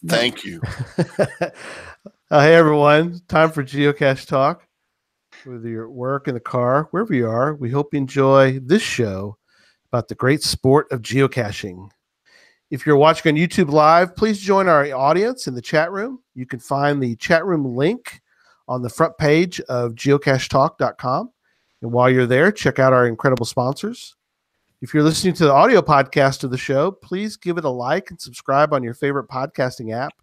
Thank you. Hey, everyone. Time for Geocache Talk. Whether you're at work, in the car, wherever you are, we hope you enjoy this show about the great sport of geocaching. If you're watching on YouTube Live, please join our audience in the chat room. You can find the chat room link on the front page of geocachetalk.com. And while you're there, check out our incredible sponsors. If you're listening to the audio podcast of the show, please give it a like and subscribe on your favorite podcasting app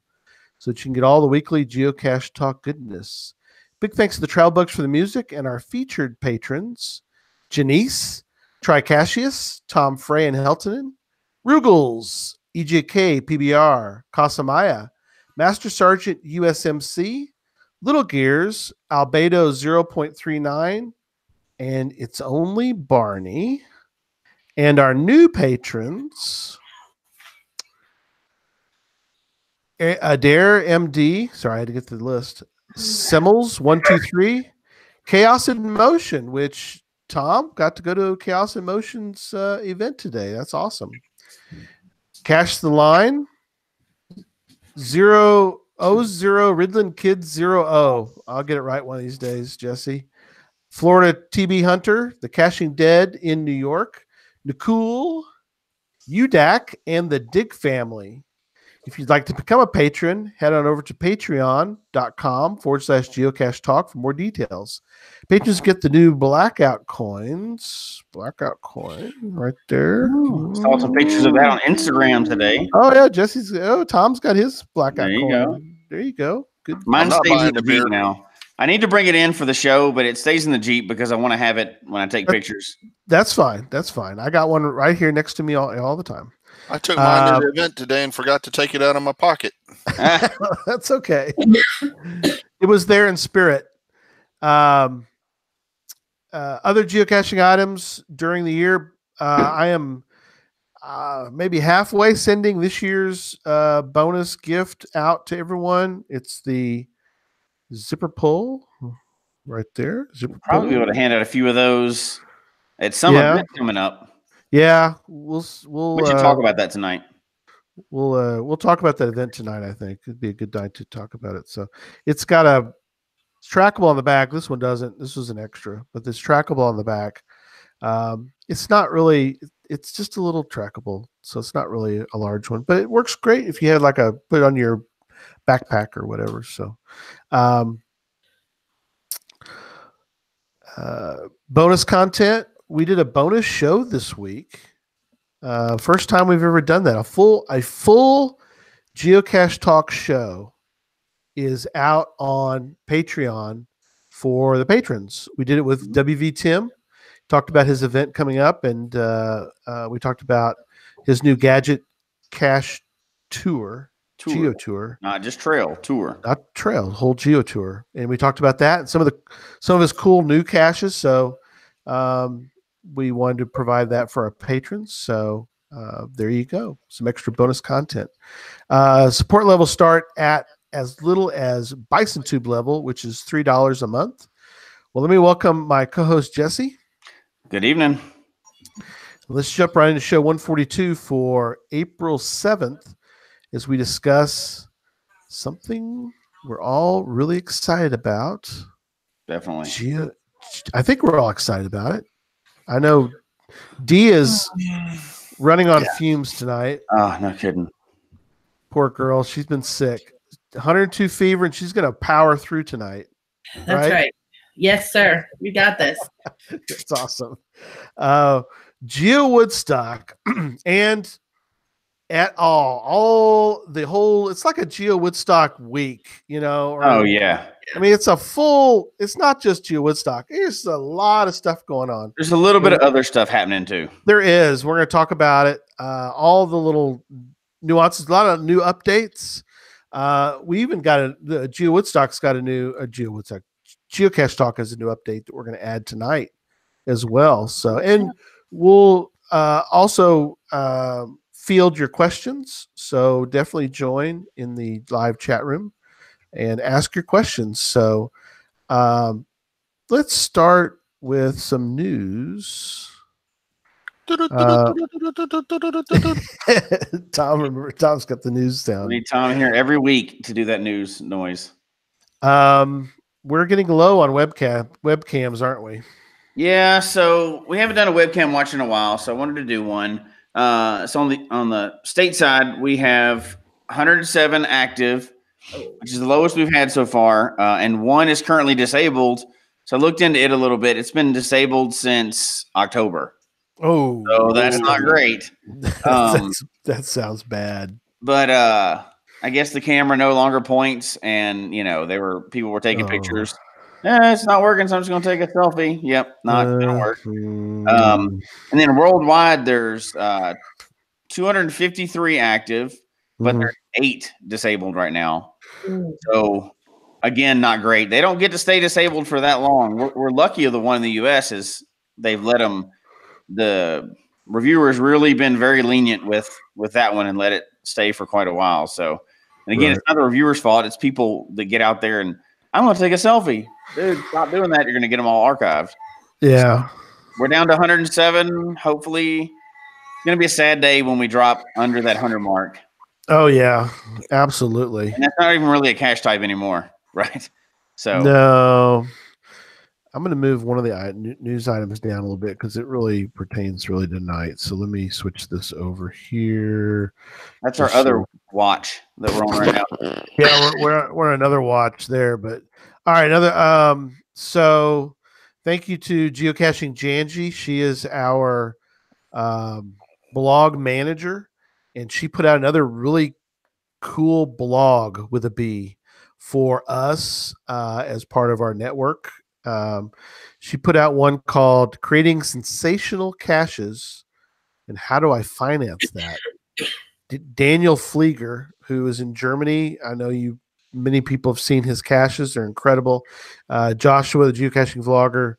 so that you can get all the weekly Geocache Talk goodness. Big thanks to the Trail Bugs for the music and our featured patrons, Janice, Tricasius, Tom Frey and Heltonen, Rugels, EJK, PBR, Casamaya, Master Sergeant USMC, Little Gears, Albedo 0.39, and It's Only Barney. And our new patrons, Adair MD, sorry, I had to get to the list, Simmels 123, Chaos in Motion, which Tom got to go to Chaos in Motion's event today. That's awesome. Cash the Line, 000 Ridland Kids 0. I'll get it right one of these days, Jesse. Florida TB Hunter, The Caching Dead in New York, Nakul, UDAC, and the Dig Family. If you'd like to become a patron, head on over to patreon.com/geocache talk for more details. Patrons get the new blackout coins. Blackout coin right there. Saw some pictures of that on Instagram today. Oh, yeah. Tom's got his blackout There you coin. go. There you go. Good. Mine not stays in buying the a beer. Jeep now. I need to bring it in for the show, but it stays in the Jeep because I want to have it when I take pictures. That's fine. That's fine. I got one right here next to me all the time. I took mine to the event today and forgot to take it out of my pocket. That's okay. It was there in spirit. Other geocaching items during the year, I am maybe halfway sending this year's bonus gift out to everyone. It's the zipper pull right there. Zipper Probably be pull. able to hand out a few of those at some event coming up. Yeah, we should talk about that tonight. We'll talk about that event tonight. I think it'd be a good night to talk about it. So it's trackable on the back. This one doesn't. This was an extra, but it's trackable on the back. It's not really. It's just a little trackable, so it's not really a large one, but it works great if you had put it on your backpack or whatever. So, bonus content. We did a bonus show this week. First time we've ever done that. A full Geocache Talk show is out on Patreon for the patrons. We did it with WV Tim. Talked about his event coming up, and we talked about his new gadget cache tour. Geo tour, not just trail tour, not trail, whole Geo tour, and we talked about that and some of his cool new caches. So we wanted to provide that for our patrons. So there you go, some extra bonus content. Support levels start at as little as Bison Tube level, which is $3 a month. Well, let me welcome my co-host Jesse. Good evening. Let's jump right into show 142 for April 7th. As we discuss something we're all really excited about. Definitely. I think we're all excited about it. I know Dee is running on fumes tonight. Oh, no kidding. Poor girl. She's been sick. 102 fever, and she's going to power through tonight. That's right. Yes, sir. We got this. That's awesome. Geowoodstock and it's like a Geowoodstock week, yeah. I mean, it's not just Geowoodstock. There's a lot of stuff going on. There's a little bit of other stuff happening too. There is. We're going to talk about it. All the little nuances, a lot of new updates. We even got the Geowoodstock's got a new Geowoodstock. Geocache Talk has a new update that we're going to add tonight as well. So, and we'll also field your questions. So definitely join in the live chat room and ask your questions. So let's start with some news. Tom's got the news We sound. need Tom here every week to do that news noise. We're getting low on webcams, aren't we? Yeah, so we haven't done a webcam watch in a while, so I wanted to do one. So on the state side, we have 107 active, which is the lowest we've had so far, and one is currently disabled. So I looked into it a little bit. It's been disabled since October. Oh, So that's not great. That sounds bad. But I guess the camera no longer points, and people were taking pictures. It's not working, so I'm just going to take a selfie. Yep, not going to work. And then worldwide, there's 253 active, but there's 8 disabled right now. So again, not great. They don't get to stay disabled for that long. We're lucky of the one in the U.S. is they've let them. The reviewers really been very lenient with that one and let it stay for quite a while. So, and again, It's not the reviewer's fault. It's people that get out there and I'm going to take a selfie. Dude, stop doing that. You're going to get them all archived. Yeah. So we're down to 107. Hopefully it's going to be a sad day when we drop under that 100 mark. Oh yeah, absolutely. And that's not even really a cache type anymore. Right. So no, I'm going to move one of the news items down a little bit because it really pertains to tonight. So let me switch this over here. That's our other watch that we're on right now. Yeah, we're on another watch there, but all right, another. So thank you to Geocaching Janji. She is our blog manager, and she put out another really cool blog with a B for us as part of our network. She put out one called Creating Sensational Caches and How Do I Finance That? Daniel Flieger, who is in Germany. I know many people have seen his caches. They're incredible. Joshua, the geocaching vlogger,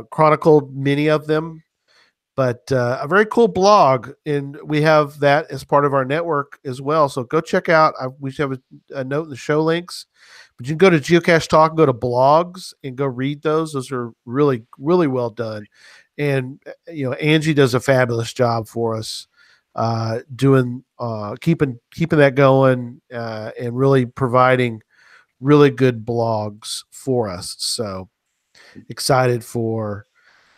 chronicled many of them, but a very cool blog. And we have that as part of our network as well. So go check out, we should have a note in the show links. But you can go to Geocache Talk, go to blogs, and go read those. Those are really, really well done. And Angie does a fabulous job for us, keeping that going, and really providing really good blogs for us. So excited for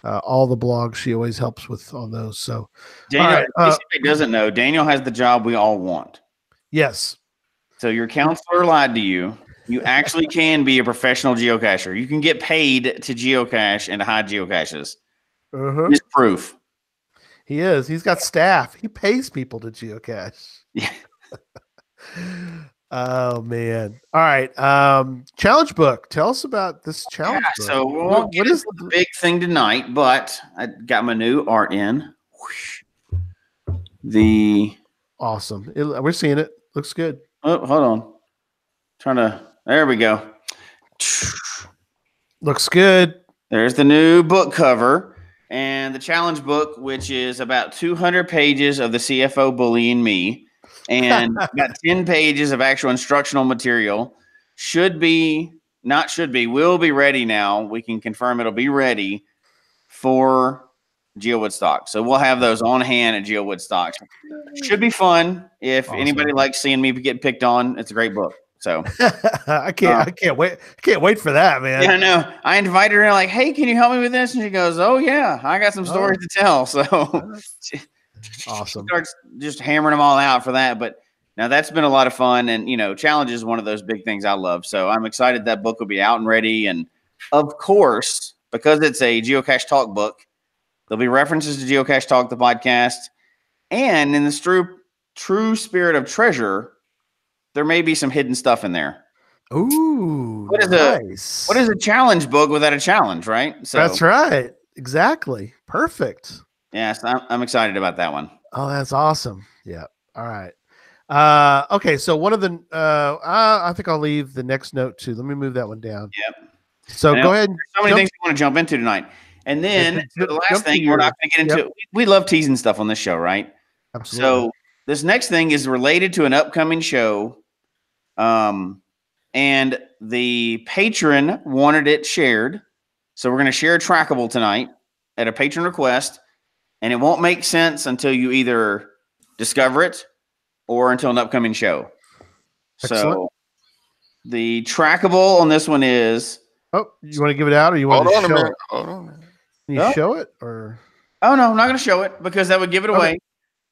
all the blogs she always helps with on those. So Daniel, if he doesn't know, Daniel has the job we all want. Yes. So your counselor lied to you. You actually can be a professional geocacher. You can get paid to geocache and to hide geocaches. Here's proof. He is. He's got staff. He pays people to geocache. Yeah. Oh man. All right. Challenge book. Tell us about this challenge book. So we won't get into the big thing tonight, but I got my new art in. Awesome. We're seeing it. Looks good. Oh, hold on. There we go. Looks good. There's the new book cover and the challenge book, which is about 200 pages of the CFO bullying me. And got 10 pages of actual instructional material. Will be ready now. We can confirm it'll be ready for Geowoodstock. So we'll have those on hand at Geowoodstock. Should be fun. If anybody likes seeing me get picked on, it's a great book. So I can't wait. I can't wait for that, man. Yeah, I know. I invited her like, hey, can you help me with this? And she goes, oh yeah, I got some stories to tell. So awesome. She starts just hammering them all out for that. But now that's been a lot of fun. And, challenge is one of those big things I love. So I'm excited that book will be out and ready. And of course, because it's a Geocache Talk book, there'll be references to Geocache Talk, the podcast. And in the true spirit of treasure, there may be some hidden stuff in there. Ooh, what is a challenge book without a challenge, right? So that's right. Exactly. Perfect. Yes, I'm excited about that one. Oh, that's awesome. Yeah. All right. Okay. So one of the, I think I'll leave the next note too. Let me move that one down. Yep. So go ahead. There's so many things we want to jump into tonight. And then the last thing we're not going to get into, we love teasing stuff on this show, right? Absolutely. So this next thing is related to an upcoming show. And the patron wanted it shared. So we're going to share a trackable tonight at a patron request. and it won't make sense until you either discover it or until an upcoming show. Excellent. So the trackable on this one is. Oh, you want to give it out, or you want to show it? Hold on a minute. Can you show it, or? Oh no, I'm not going to show it because that would give it away.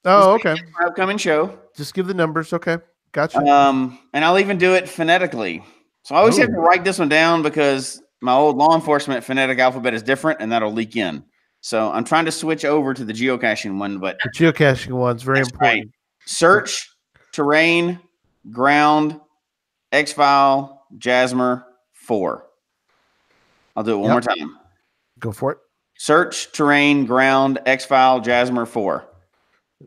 Oh, okay. Upcoming show. Just give the numbers. Okay, gotcha. And I'll even do it phonetically. So I always have to write this one down because my old law enforcement phonetic alphabet is different, and that'll leak in. So I'm trying to switch over to the geocaching one, but the geocaching one's very important. Right. Search, terrain, ground, X-File, Jasmer, 4. I'll do it one more time. Go for it. Search, terrain, ground, X-File, Jasmer, 4.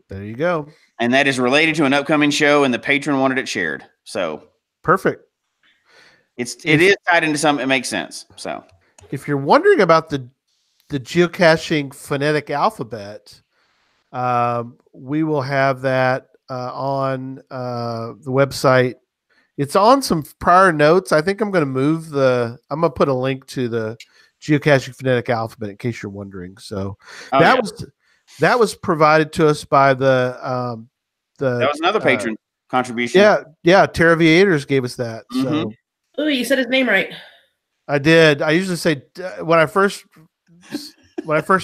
There you go. And that is related to an upcoming show, and the patron wanted it shared. So perfect. It is tied into something. It makes sense. So if you're wondering about the geocaching phonetic alphabet, we will have that on the website. It's on some prior notes. I think I'm going to put a link to the geocaching phonetic alphabet in case you're wondering. So that was provided to us by that was another patron contribution. Yeah. Terraviators gave us that. Mm-hmm. So. Oh, you said his name right. I did. I usually say when I first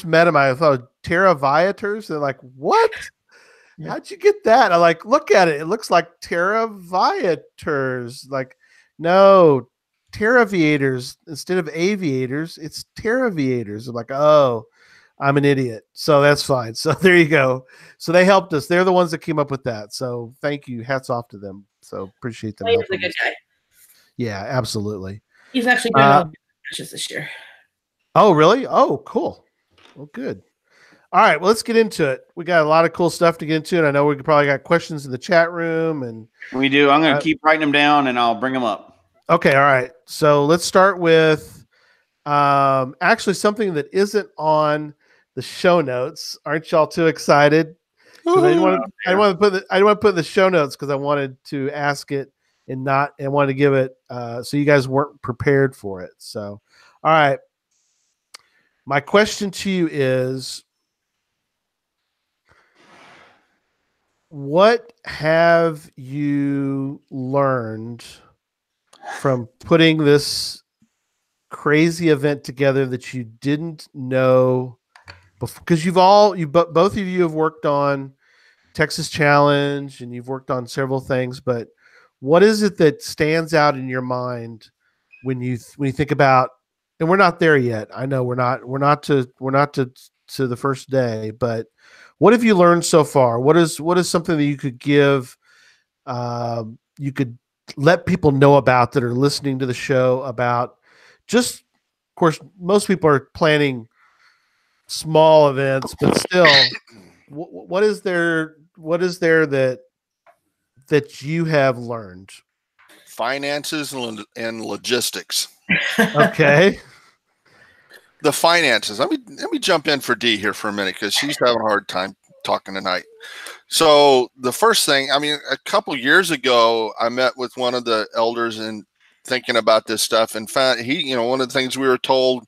met him, I thought Terraviators. They're like, what? How'd you get that? I like, look at it. It looks like Terraviators. Like, no, Terraviators instead of aviators. It's Terraviators. I'm like, oh, I'm an idiot. So that's fine. So there you go. So they helped us. They're the ones that came up with that. So thank you. Hats off to them. So appreciate them. He's a good guy. Yeah, absolutely. He's actually doing all the matches this year. Oh, really? Oh, cool. Well, good. All right. Well, let's get into it. We got a lot of cool stuff to get into, and I know we probably got questions in the chat room. And we do. I'm going to keep writing them down, and I'll bring them up. Okay. All right. So let's start with actually something that isn't on the show notes. Aren't y'all too excited? I didn't want to put it in the show notes because I wanted to ask it and wanted to give it so you guys weren't prepared for it. So, all right. My question to you is, what have you learned from putting this crazy event together that you didn't know before? Because both of you have worked on Texas Challenge and you've worked on several things, but what is it that stands out in your mind when you think about? And we're not there yet. I know we're not to the first day, but what have you learned so far? What is something that you could give? You could let people know about that are listening to the show about. Just, of course, most people are planning small events, but still, what is there that you have learned? Finances and logistics. Okay. The finances. Let me jump in for Dee here for a minute because she's having a hard time talking tonight. So the first thing, a couple years ago, I met with one of the elders and thinking about this stuff, and found one of the things we were told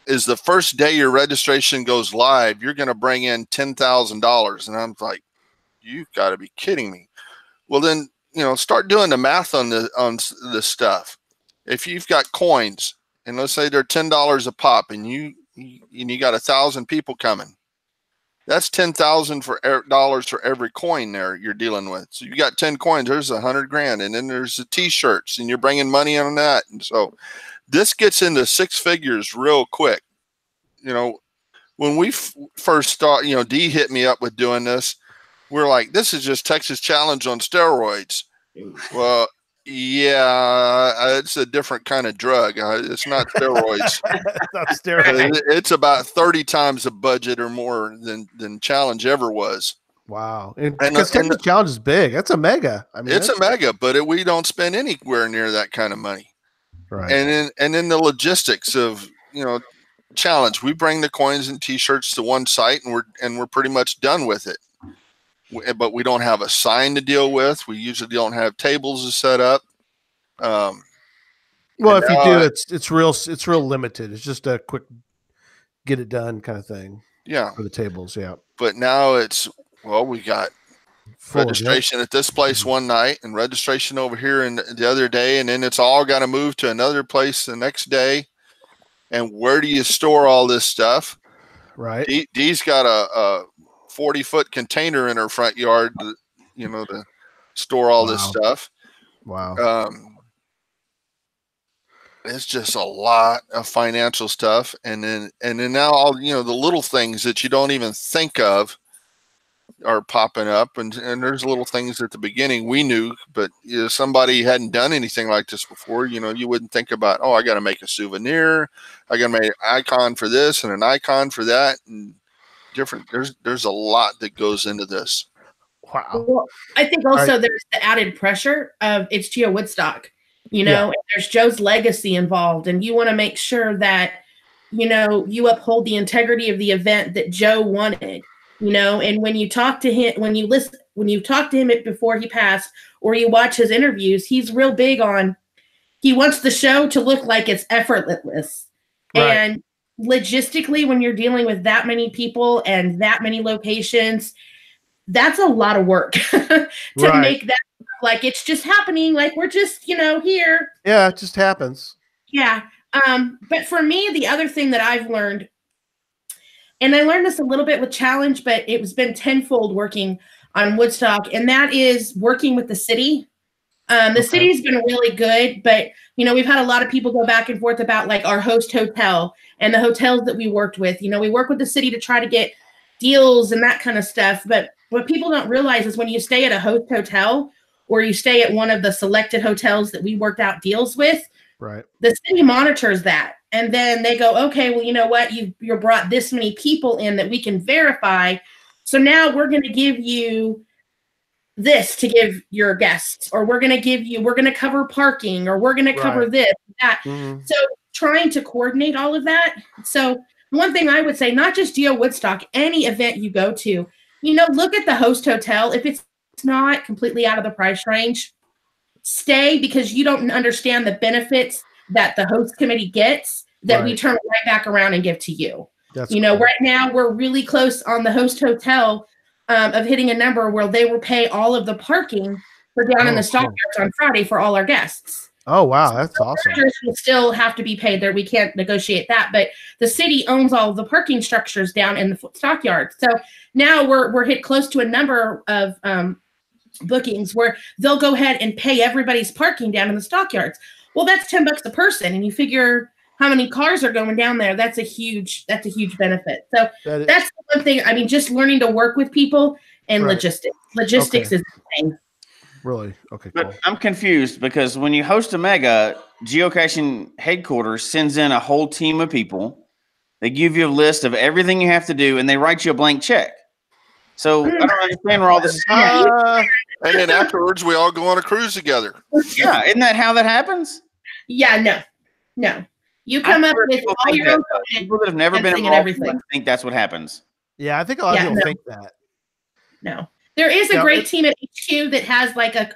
is the first day your registration goes live, you're going to bring in $10,000, and I'm like, you've got to be kidding me. Well, then start doing the math on this stuff. If you've got coins, and let's say they're $10 a pop, and you got 1,000 people coming, that's $10,000 for every coin there you're dealing with. So you got 10 coins, there's $100,000, and then there's the t-shirts, and you're bringing money on that, and so this gets into six figures real quick. When we first started, Dee hit me up with doing this. We're like, this is just Texas Challenge on steroids. Well, yeah, it's a different kind of drug. It's not steroids. Not steroids. It's about 30 times the budget or more than Challenge ever was. Wow. Because Texas Challenge is big. That's a mega. It's a mega, but we don't spend anywhere near that kind of money. Right. And then the logistics of, Challenge. We bring the coins and t-shirts to one site and we're pretty much done with it. But we don't have a sign to deal with. We usually don't have tables to set up. Well, if you do, it's real limited. It's just a quick get it done kind of thing. Yeah. for the tables. Yeah. But now it's, well, we got Full, registration at this place one night and registration over here and the other day. And then it's all got to move to another place the next day. And where do you store all this stuff? Right. Dee's got a 40-foot container in her front yard, to store all this stuff. Wow. It's just a lot of financial stuff. And then now all, the little things that you don't even think of are popping up. And there's little things at the beginning we knew, but somebody hadn't done anything like this before. You wouldn't think about, I got to make a souvenir. I got to make an icon for this and an icon for that. And different, there's a lot that goes into this. Wow. Well, I think also there's the added pressure of it's Geowoodstock, and there's Joe's legacy involved, and you want to make sure that, you uphold the integrity of the event that Joe wanted, and when you talk to him, when you talk to him before he passed, or you watch his interviews, he's real big on, he wants the show to look like it's effortless. Right. And logistically, when you're dealing with that many people and that many locations, that's a lot of work to make that like it's just happening, like we're just, here. Yeah, it just happens. Yeah. But for me, the other thing that I've learned, and I learned this a little bit with Challenge, but it's been tenfold working on Woodstock, and that is working with the city. The city's been really good, but we've had a lot of people go back and forth about like our host hotel and the hotels that we worked with. We work with the city to try to get deals and that kind of stuff. But what people don't realize is when you stay at a host hotel or you stay at one of the selected hotels that we worked out deals with, right, the city monitors that. And then they go, okay, well, you know what? You're brought this many people in that we can verify. So now we're going to give you this to give your guests, or we're going to cover parking, or we're going to cover this, that. Mm-hmm. So trying to coordinate all of that. So one thing I would say, not just Geowoodstock, any event you go to, look at the host hotel. If it's not completely out of the price range, stay, because you don't understand the benefits that the host committee gets that we turn right back around and give to you. That's cool. Right now we're really close on the host hotel of hitting a number where they will pay all of the parking for down in the stockyards on Friday for all our guests. Oh, wow. That's awesome. Will still have to be paid there. We can't negotiate that, but the city owns all of the parking structures down in the stockyards. So now we're hit close to a number of bookings where they'll go ahead and pay everybody's parking down in the stockyards. Well, that's $10 a person, and you figure how many cars are going down there. That's a huge benefit. So that's one thing. I mean, just learning to work with people and logistics. Logistics is the thing. Really? Okay, cool. But I'm confused because when you host a mega, geocaching headquarters sends in a whole team of people. They give you a list of everything you have to do, and they write you a blank check. So I don't understand where all this is and then afterwards, we all go on a cruise together. Yeah, isn't that how that happens? Yeah, no. You come up with all your own people that have never been involved think that's what happens. Yeah, I think a lot of people think that. No. There is a great team at HQ that has like a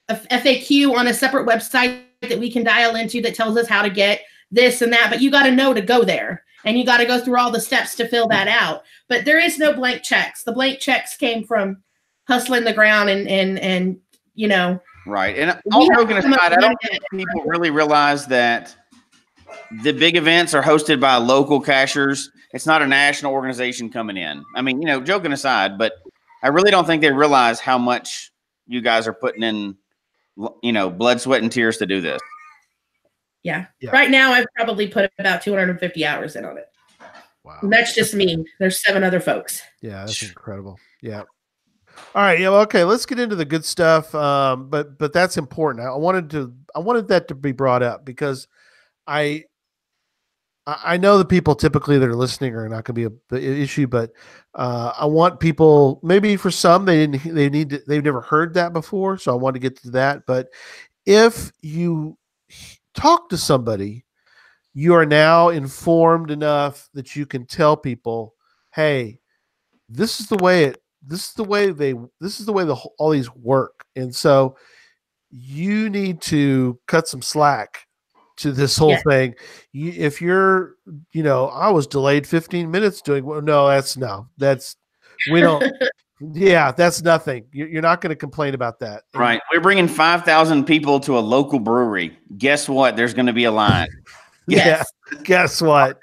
FAQ on a separate website that we can dial into that tells us how to get this and that, but you got to know to go there, and you got to go through all the steps to fill that out. But there is no blank checks. The blank checks came from hustling the ground and Right. And all joking aside, I don't think people really realize that the big events are hosted by local cachers. It's not a national organization coming in. I mean, joking aside, but I really don't think they realize how much you guys are putting in, blood, sweat, and tears to do this. Yeah. Right now, I've probably put about 250 hours in on it. Wow. And that's just me. There's 7 other folks. Yeah, that's incredible. Yeah. All right. Yeah. Okay. Let's get into the good stuff. But that's important. I wanted that to be brought up because I know the people typically that are listening are not going to be the issue, but I want people, maybe for some, they've never heard that before. So I want to get to that. But if you talk to somebody, you are now informed enough that you can tell people, hey, this is the way all these work. And so you need to cut some slack to this whole Yeah. thing. If you're, I was delayed 15 minutes doing, well, no, we don't, yeah, that's nothing. You're not going to complain about that. And Right. We're bringing 5,000 people to a local brewery. Guess what? There's going to be a line. Yeah. Guess what?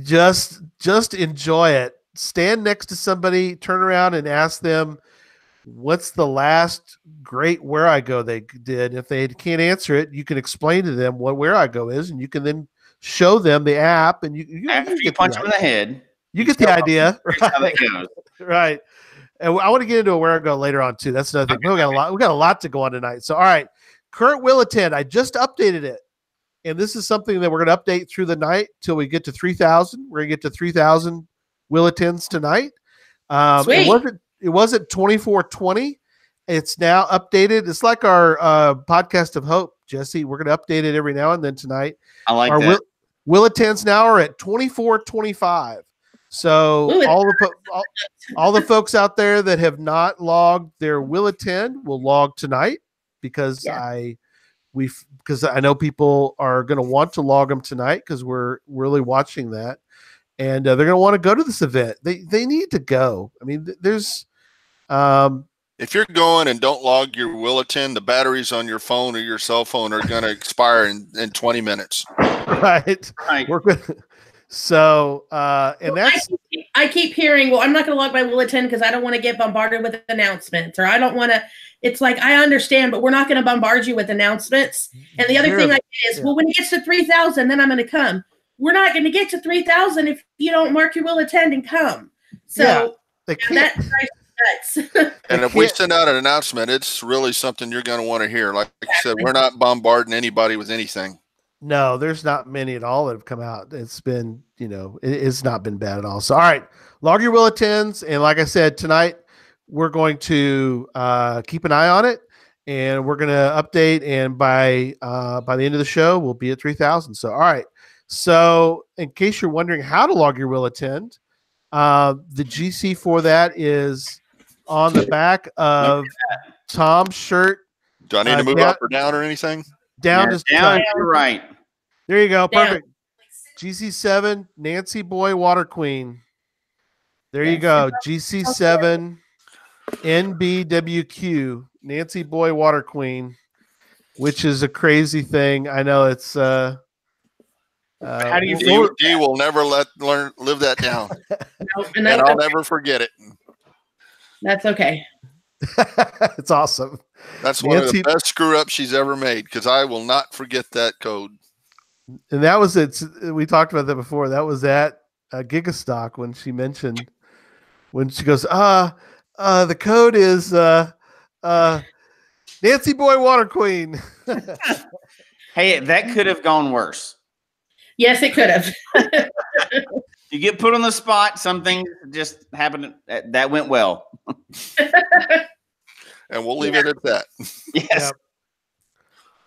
just enjoy it. Stand next to somebody, turn around and ask them, what's the last great Where I Go they did. If they can't answer it, you can explain to them what Where I Go is, and you can then show them the app, and After you punch them in the head, you get the idea. How that goes. Right. And I want to get into a Where I Go later on too. That's another thing. We got a lot to go on tonight. So, all right, current will attend. I just updated it, and this is something that we're going to update through the night till we get to 3,000. We're going to get to 3,000 will attends tonight. It wasn't 2420. It's now updated. It's like our podcast of hope, Jesse. We're going to update it every now and then tonight. I like that. Will attends now are at 2425. So all the folks out there that have not logged their will attend will log tonight, because I know people are going to want to log them tonight, because we're really watching that, and they're going to want to go to this event. They need to go. I mean, there's if you're going and don't log your will attend, the batteries on your phone or your cell phone are going to expire in 20 minutes. Right. We're good. So, and that's, I keep hearing, well, I'm not going to log my will attend because I don't want to get bombarded with announcements, or I don't want to. It's like, I understand, but we're not going to bombard you with announcements. And the other thing I get is, well, when it gets to 3,000, then I'm going to come. We're not going to get to 3,000 if you don't mark your will attend and come. So that drives me nuts. And if we send out an announcement, it's really something you're going to want to hear. Like you said, we're not bombarding anybody with anything. No, there's not many at all that have come out. It's been, it's not been bad at all. So, all right, log your will attends. And like I said, tonight, we're going to keep an eye on it, and we're going to update. And by the end of the show, we'll be at 3,000. So, all right. So in case you're wondering how to log your will attend, the GC for that is on the back of Tom's shirt. Do I need to move up or down or anything? Down to you're right. There you go. Perfect. GC7 Nancy Boy Water Queen. There you go. GC7 NBWQ Nancy Boy Water Queen, which is a crazy thing. I know it's how do you feel? D will never live that down. And I'll never forget it. That's okay. It's awesome. That's one of the best screw ups she's ever made, because I will not forget that code. And that was it. We talked about that before. That was at Gigastock when she mentioned, when she goes, the code is Nancy Boy Water Queen. Hey, that could have gone worse. Yes, it could have. You get put on the spot. Something just happened that went well. And we'll leave it at that. Yes.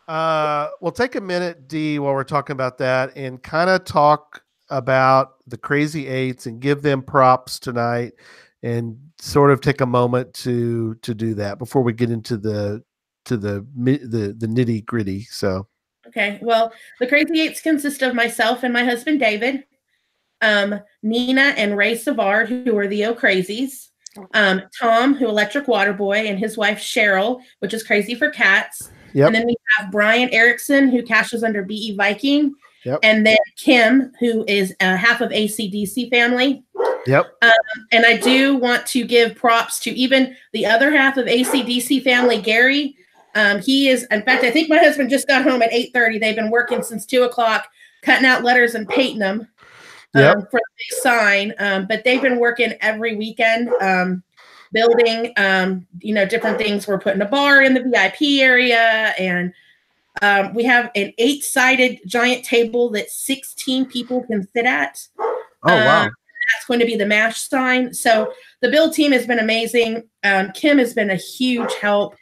Yep. We'll take a minute, D, while we're talking about that, and kind of talk about the Crazy Eights and give them props tonight, and sort of take a moment to do that before we get into the nitty gritty. So. Okay. Well, the Crazy Eights consist of myself and my husband, David, Nina and Ray Savard, who are the O'Crazies, Tom, who Electric Water Boy, and his wife, Cheryl, which is Crazy for Cats. Yep. And then we have Brian Erickson, who caches under BE Viking. Yep. And then Kim, who is half of ACDC family. Yep. And I do want to give props to even the other half of ACDC family, Gary. He is, in fact, I think my husband just got home at 8:30. They've been working since 2:00, cutting out letters and painting them for the big sign. But they've been working every weekend, building, different things. We're putting a bar in the VIP area, and we have an 8-sided giant table that 16 people can sit at. Oh, wow. That's going to be the MASH sign. So the build team has been amazing. Kim has been a huge help.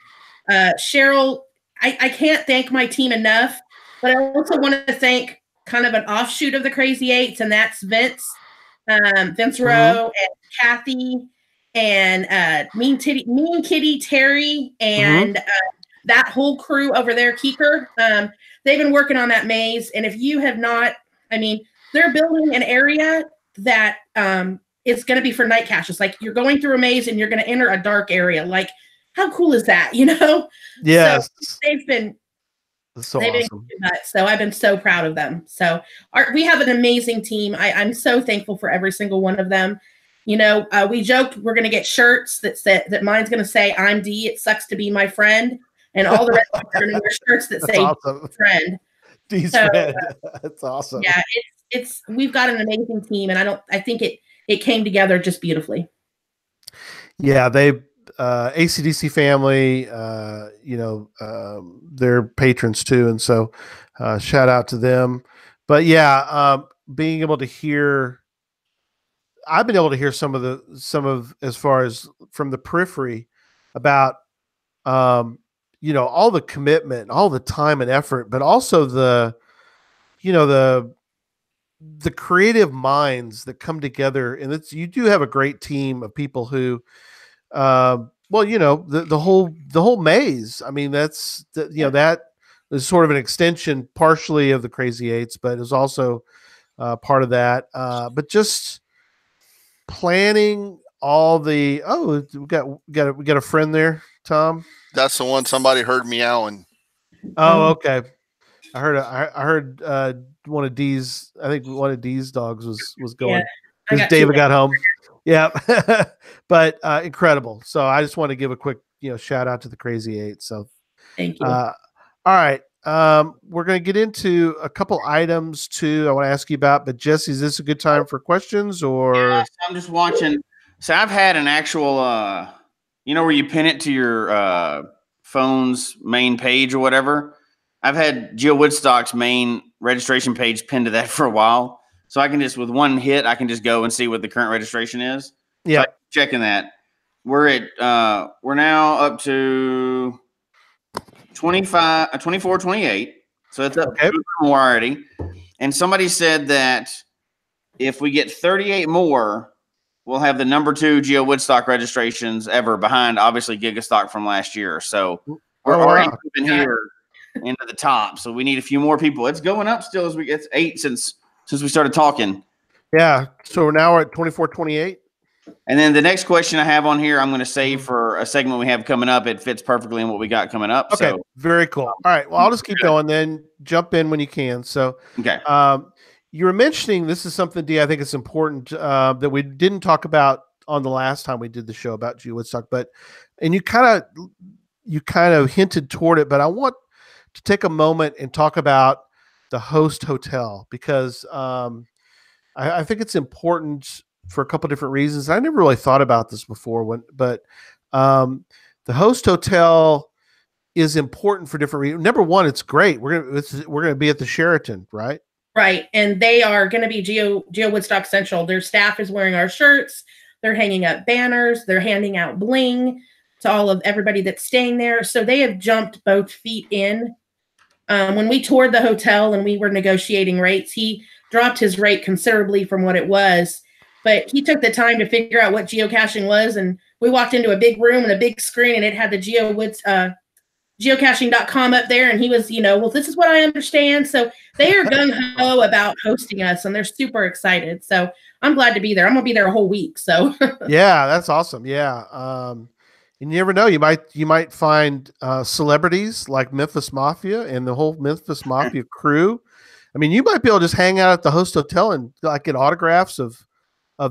Cheryl, I can't thank my team enough, but I also want to thank kind of an offshoot of the Crazy Eights, and that's Vince Rowe, and Kathy, and Mean Kitty Terry, and that whole crew over there, Keeker, they've been working on that maze. And if you have not, I mean, they're building an area that is going to be for night caches. Like you're going through a maze and you're going to enter a dark area. Like, how cool is that? You know? Yes. So they've been awesome. So I've been so proud of them. So we have an amazing team. I'm so thankful for every single one of them. You know, we joked we're going to get shirts that mine's going to say, "I'm D. It sucks to be my friend," and all the rest of them are going to wear shirts that say awesome. "friend." D's friend. That's awesome. Yeah, we've got an amazing team, and I think it came together just beautifully. Yeah, they ACDC family, they're patrons too, and so shout out to them. But yeah, being able to hear, I've been able to hear some of as far as from the periphery about all the commitment, all the time and effort, but also the creative minds that come together, and you do have a great team of people who the whole maze. I mean, that is sort of an extension partially of the Crazy Eights, but is also part of that. But just planning all the we got a friend there, Tom. That's the one somebody heard meowing. Oh, okay. I heard one of D's. I think one of D's dogs was going because David got home. Yeah, but incredible. So I just want to give a quick shout out to the Crazy Eight. So thank you. All right, we're going to get into a couple items too. I want to ask you about. But Jesse, is this a good time for questions or? Yeah, I'm just watching. So I've had an actual, where you pin it to your phone's main page or whatever. I've had Geowoodstock's main registration page pinned to that for a while. So I can just, with one hit, I can just go and see what the current registration is. Yeah. So checking that. We're now up to 24, 28. So it's up to more already. And somebody said that if we get 38 more, we'll have the number 2 Geowoodstock registrations ever, behind obviously Gigastock from last year. So we're already moving here into the top. So we need a few more people. It's going up still as it's 8 since we started talking. Yeah. So now we're at 24, 28. And then the next question I have on here, I'm going to save for a segment we have coming up. It fits perfectly in what we got coming up. Okay. So very cool. All right. Well, I'll just keep going, then jump in when you can. So, okay. You were mentioning, this is something, D, I think it's important that we didn't talk about on the last time we did the show about Geowoodstock, and you kind of hinted toward it, but I want to take a moment and talk about the host hotel, because I think it's important for a couple different reasons. I never really thought about this before, but the host hotel is important for different reasons. Number one, it's great. We're gonna be at the Sheraton, right? Right, and they are going to be Geowoodstock Central. Their staff is wearing our shirts. They're hanging up banners. They're handing out bling to everybody that's staying there. So they have jumped both feet in. When we toured the hotel and we were negotiating rates, he dropped his rate considerably from what it was. But he took the time to figure out what geocaching was, and we walked into a big room and a big screen, and it had the geocaching.com up there, and he was, well, this is what I understand. So they are gung-ho about hosting us, and they're super excited. So I'm glad to be there. I'm going to be there a whole week. So yeah, that's awesome. Yeah. And you never know, you might find celebrities like Memphis Mafia and the whole Memphis Mafia crew. I mean, you might be able to just hang out at the host hotel and get autographs of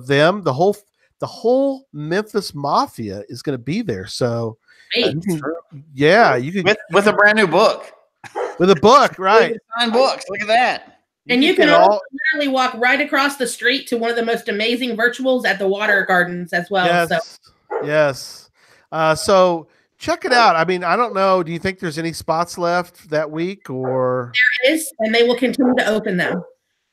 them. The whole Memphis Mafia is going to be there. So you can with a brand new book. With a book, right? Signed books. Look at that. And you can also literally walk right across the street to one of the most amazing virtuals at the Water Gardens as well. Yes. So check it out. I mean, I don't know. Do you think there's any spots left that week, or? There is, and they will continue to open them.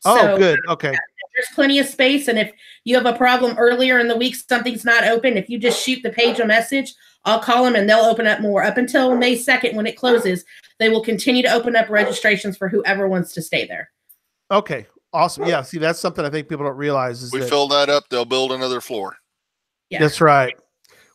Oh, good. Okay. There's plenty of space, and if you have a problem earlier in the week, something's not open, if you just shoot the page a message, I'll call them and they'll open up more. Up until May 2nd, when it closes, they will continue to open up registrations for whoever wants to stay there. Okay. Awesome. Yeah. See, that's something I think people don't realize is we fill that up, they'll build another floor. Yeah. That's right.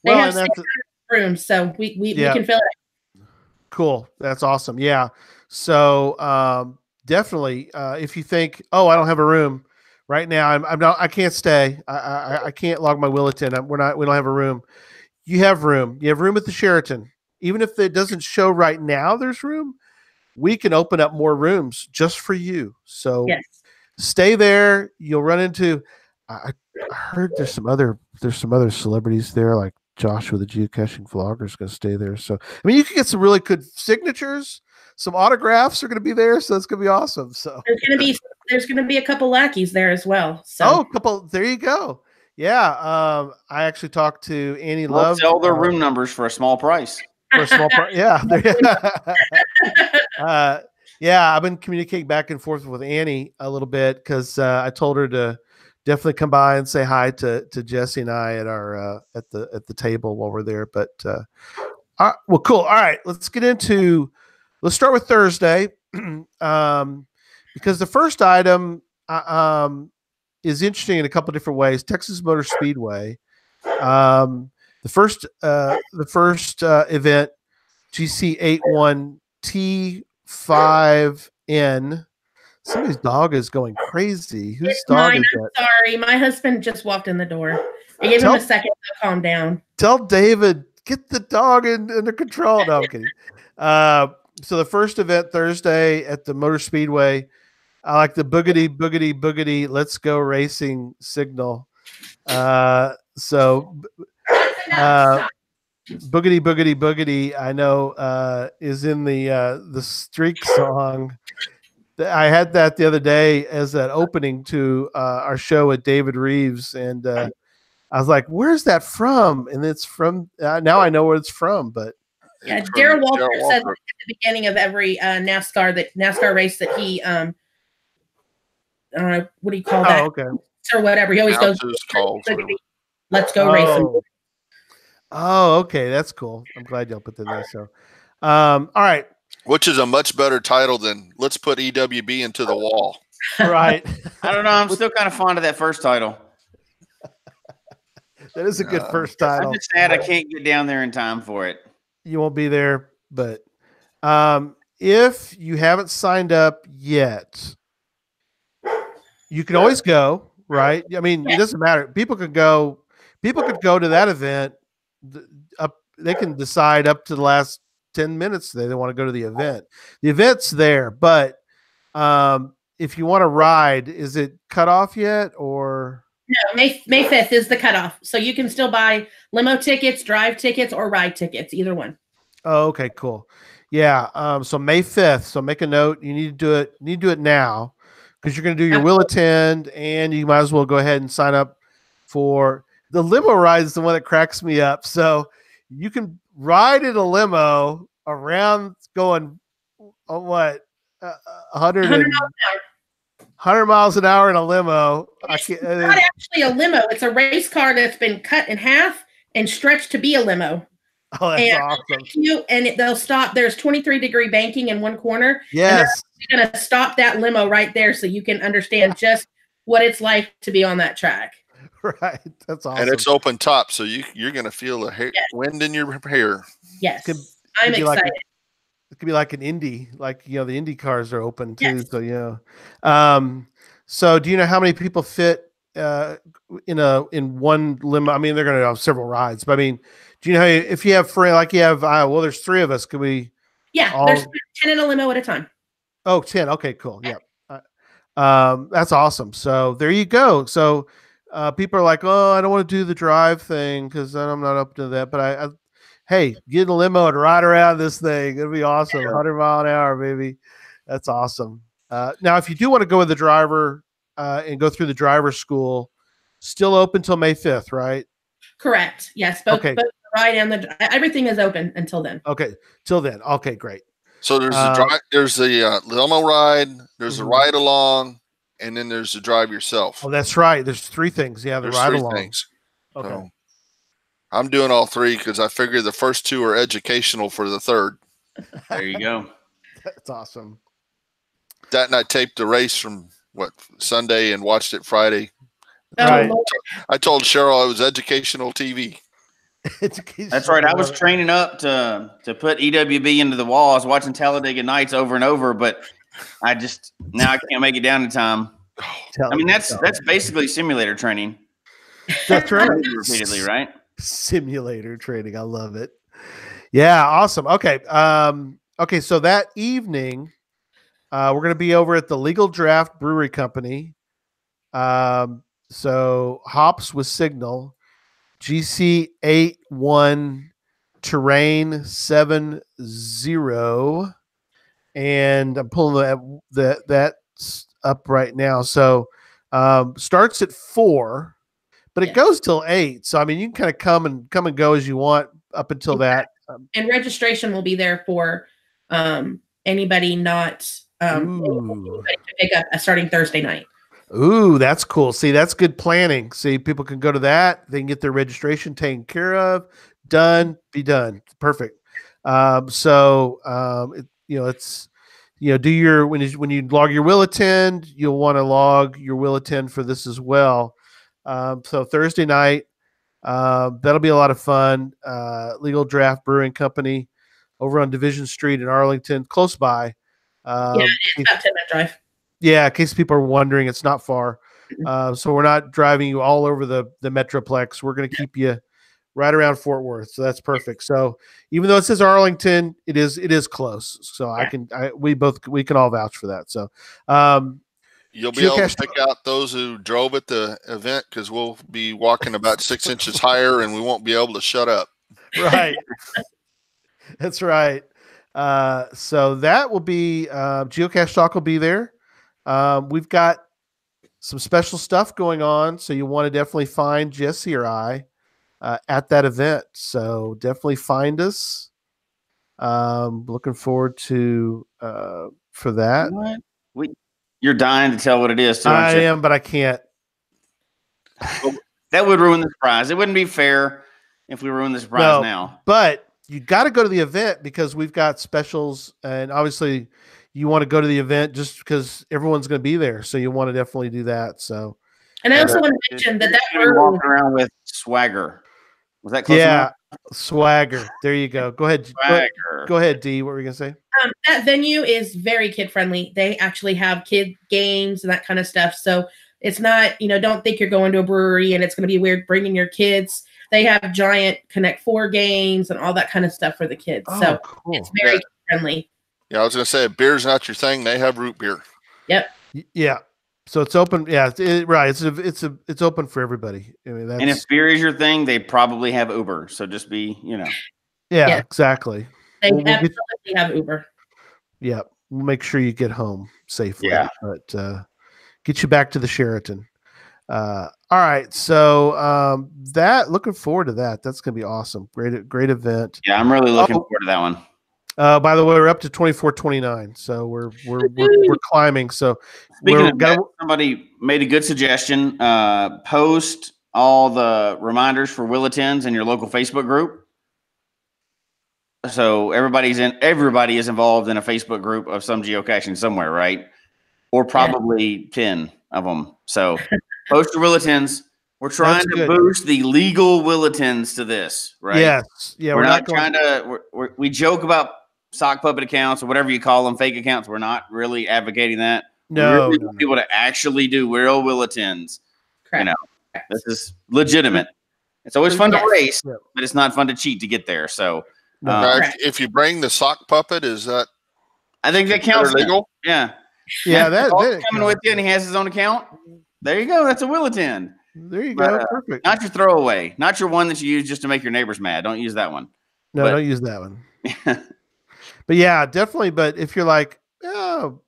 They have 600 rooms, so we can fill it up. Cool. That's awesome. Yeah. So definitely, if you think, oh, I don't have a room right now, I'm not, I can't stay. I can't log my Williton. We don't have a room. You have room. You have room at the Sheraton. Even if it doesn't show right now, there's room. We can open up more rooms just for you. So Yes. stay there. You'll run into. I heard there's some other celebrities there, like Joshua the geocaching vlogger is going to stay there. So I mean, you can get some really good signatures. Some autographs are going to be there, so it's going to be awesome. So there's going to be a couple lackeys there as well. So a couple. There you go. Yeah. I actually talked to Annie Love. Sell their room numbers for a small price. For a small price. Yeah. Yeah, I've been communicating back and forth with Annie a little bit because I told her to definitely come by and say hi to Jesse and I at our at the table while we're there. But well, cool. All right, let's start with Thursday because the first item is interesting in a couple different ways. Texas Motor Speedway, the first event, GC81T5N. Somebody's dog is going crazy. Whose dog is that? Sorry, my husband just walked in the door. I gave him a second to calm down. Tell David, get the dog under control. No, I'm kidding. So the first event Thursday at the Motor Speedway, I like the boogity, boogity, boogity, let's go racing signal. Boogity, boogity, boogity, I know is in the Streak song. I had that the other day as that opening to our show with David Reeves, and I was like, "Where's that from?" And it's from. Now I know where it's from, but yeah, Darryl Walker says at the beginning of every NASCAR race that he what do you call that? Oh, okay. Or whatever. He always goes, "Let's go racing." Oh, okay, that's cool. I'm glad y'all put that there. So, all right. Which is a much better title than "Let's put EWB into the wall." Right. I don't know. I'm still kind of fond of that first title. That is a good first title. I'm just sad I can't get down there in time for it. You won't be there, but if you haven't signed up yet, you can always go. Right? I mean, it doesn't matter. People could go to that event. They can decide up to the last 10 minutes they want to go to the event. The event's there, but if you want to ride, is it cut off yet or? No, May 5th is the cutoff. So you can still buy limo tickets, drive tickets, or ride tickets, either one. Oh, okay, cool. Yeah. So May 5th. So make a note. You need to do it now because you're going to do your will attend, and you might as well go ahead and sign up for the limo ride is the one that cracks me up. So you can ride in a limo around going what 100 miles an hour in a limo. It's not actually a limo. It's a race car that's been cut in half and stretched to be a limo. Oh, that's awesome. They'll stop. There's 23-degree banking in one corner. Yes. They're going to stop that limo right there so you can understand just what it's like to be on that track. Right. That's awesome. And it's open top, so you're going to feel the wind in your hair. Yes. I'm excited. It could be like an Indy, like, the Indy cars are open too. Yes. So, so do you know how many people fit in one limo? I mean, they're going to have several rides, but I mean, do you know if you have there's 3 of us. Could we? Yeah. There's 10 in a limo at a time. Oh, 10. Okay, cool. Yeah. That's awesome. So there you go. So people are like, oh, I don't want to do the drive thing because I'm not up to that. But hey, get in a limo and ride around this thing. It'll be awesome. 100 mile an hour, baby. That's awesome. Now, if you do want to go with the driver and go through the driver school, still open till May 5th, right? Correct. Yes. Both the ride and everything is open until then. Okay. Till then. Okay, great. So there's the limo ride, there's the ride along, and then there's the drive yourself. Oh, that's right. There's 3 things. Yeah, there's ride along. Things. Okay. So I'm doing all 3 because I figure the first 2 are educational for the third. There you go. That's awesome. That and I taped the race from Sunday and watched it Friday. Right. I told Cheryl it was educational TV. That's right. I was training up to put EWB into the wall. I was watching Talladega Nights over and over, but I can't make it down in time. I mean, that's basically simulator training. That's right. Repeatedly, right? Simulator training. I love it. Yeah, awesome. Okay. Okay, so that evening, we're going to be over at the Legal Draft Brewery Company. So hops with Signal, GC81 Terrain 70, and I'm pulling that's up right now. So starts at 4, but it goes till 8. So I mean, you can kind of come and go as you want up until that. And registration will be there for anybody not anybody to pick up starting Thursday night. Ooh, that's cool. See, that's good planning. See, people can go to that. They can get their registration taken care of, done, be done. Perfect. It's do your when you log your will attend, you'll want to log your will attend for this as well. So Thursday night, that'll be a lot of fun. Legal Draft Brewing Company over on Division Street in Arlington, close by. It's about 10-minute drive. Yeah, in case people are wondering, it's not far. So we're not driving you all over the Metroplex. We're going to keep you right around Fort Worth. So that's perfect. So even though it says Arlington, it is close. So we can all vouch for that. So you'll be able to pick out those who drove at the event, because we'll be walking about 6 inches higher and we won't be able to shut up. Right. That's right. So that will be Geocache Talk will be there. We've got some special stuff going on, so you want to definitely find Jesse or I at that event. So definitely find us. Looking forward to for that. What? You're dying to tell what it is, too. I am, but I can't. That would ruin the surprise. It wouldn't be fair if we ruin the surprise now. But you got to go to the event because we've got specials, and obviously you want to go to the event just because everyone's going to be there. So you want to definitely do that. So, and I also want to mention that you're walking around with swagger. Was that close enough? Swagger. There you go. Go ahead. Swagger. Go ahead, Dee. What were you going to say? That venue is very kid friendly. They actually have kid games and that kind of stuff. So it's not, don't think you're going to a brewery and it's going to be weird bringing your kids. They have giant Connect 4 games and all that kind of stuff for the kids. So cool. It's very kid friendly. Yeah, I was going to say, if beer's not your thing, they have root beer. Yep. Yeah. So it's open. Yeah, right. It's open for everybody. I mean, and if beer is your thing, they probably have Uber. So just be, Yeah, exactly. They absolutely have Uber. Yeah, we'll make sure you get home safely. Yeah. But get you back to the Sheraton. All right. So looking forward to that. That's going to be awesome. Great event. Yeah, I'm really looking forward to that one. By the way, we're up to 2429, so we're climbing. So speaking of that, somebody made a good suggestion. Post all the reminders for Will Attends in your local Facebook group. So everybody is involved in a Facebook group of some geocaching somewhere, right? Or probably 10 of them. So post your Will Attends. We're trying to boost the legal Will Attends to this, right? Yes. Yeah. We're not trying to. We joke about sock puppet accounts or whatever you call them, fake accounts. We're not really advocating that. No, we really want people to actually do real Will Attends. Correct. This is legitimate. It's always fun to race, but it's not fun to cheat to get there. So, if you bring the sock puppet, is that? I think that counts. Legal? Yeah. Yeah. That's coming with you, and he has his own account. There you go. That's a Will Attend. There you go. Perfect. Not your throwaway. Not your one that you use just to make your neighbors mad. Don't use that one. No, don't use that one. But yeah, definitely. But if you're like, oh,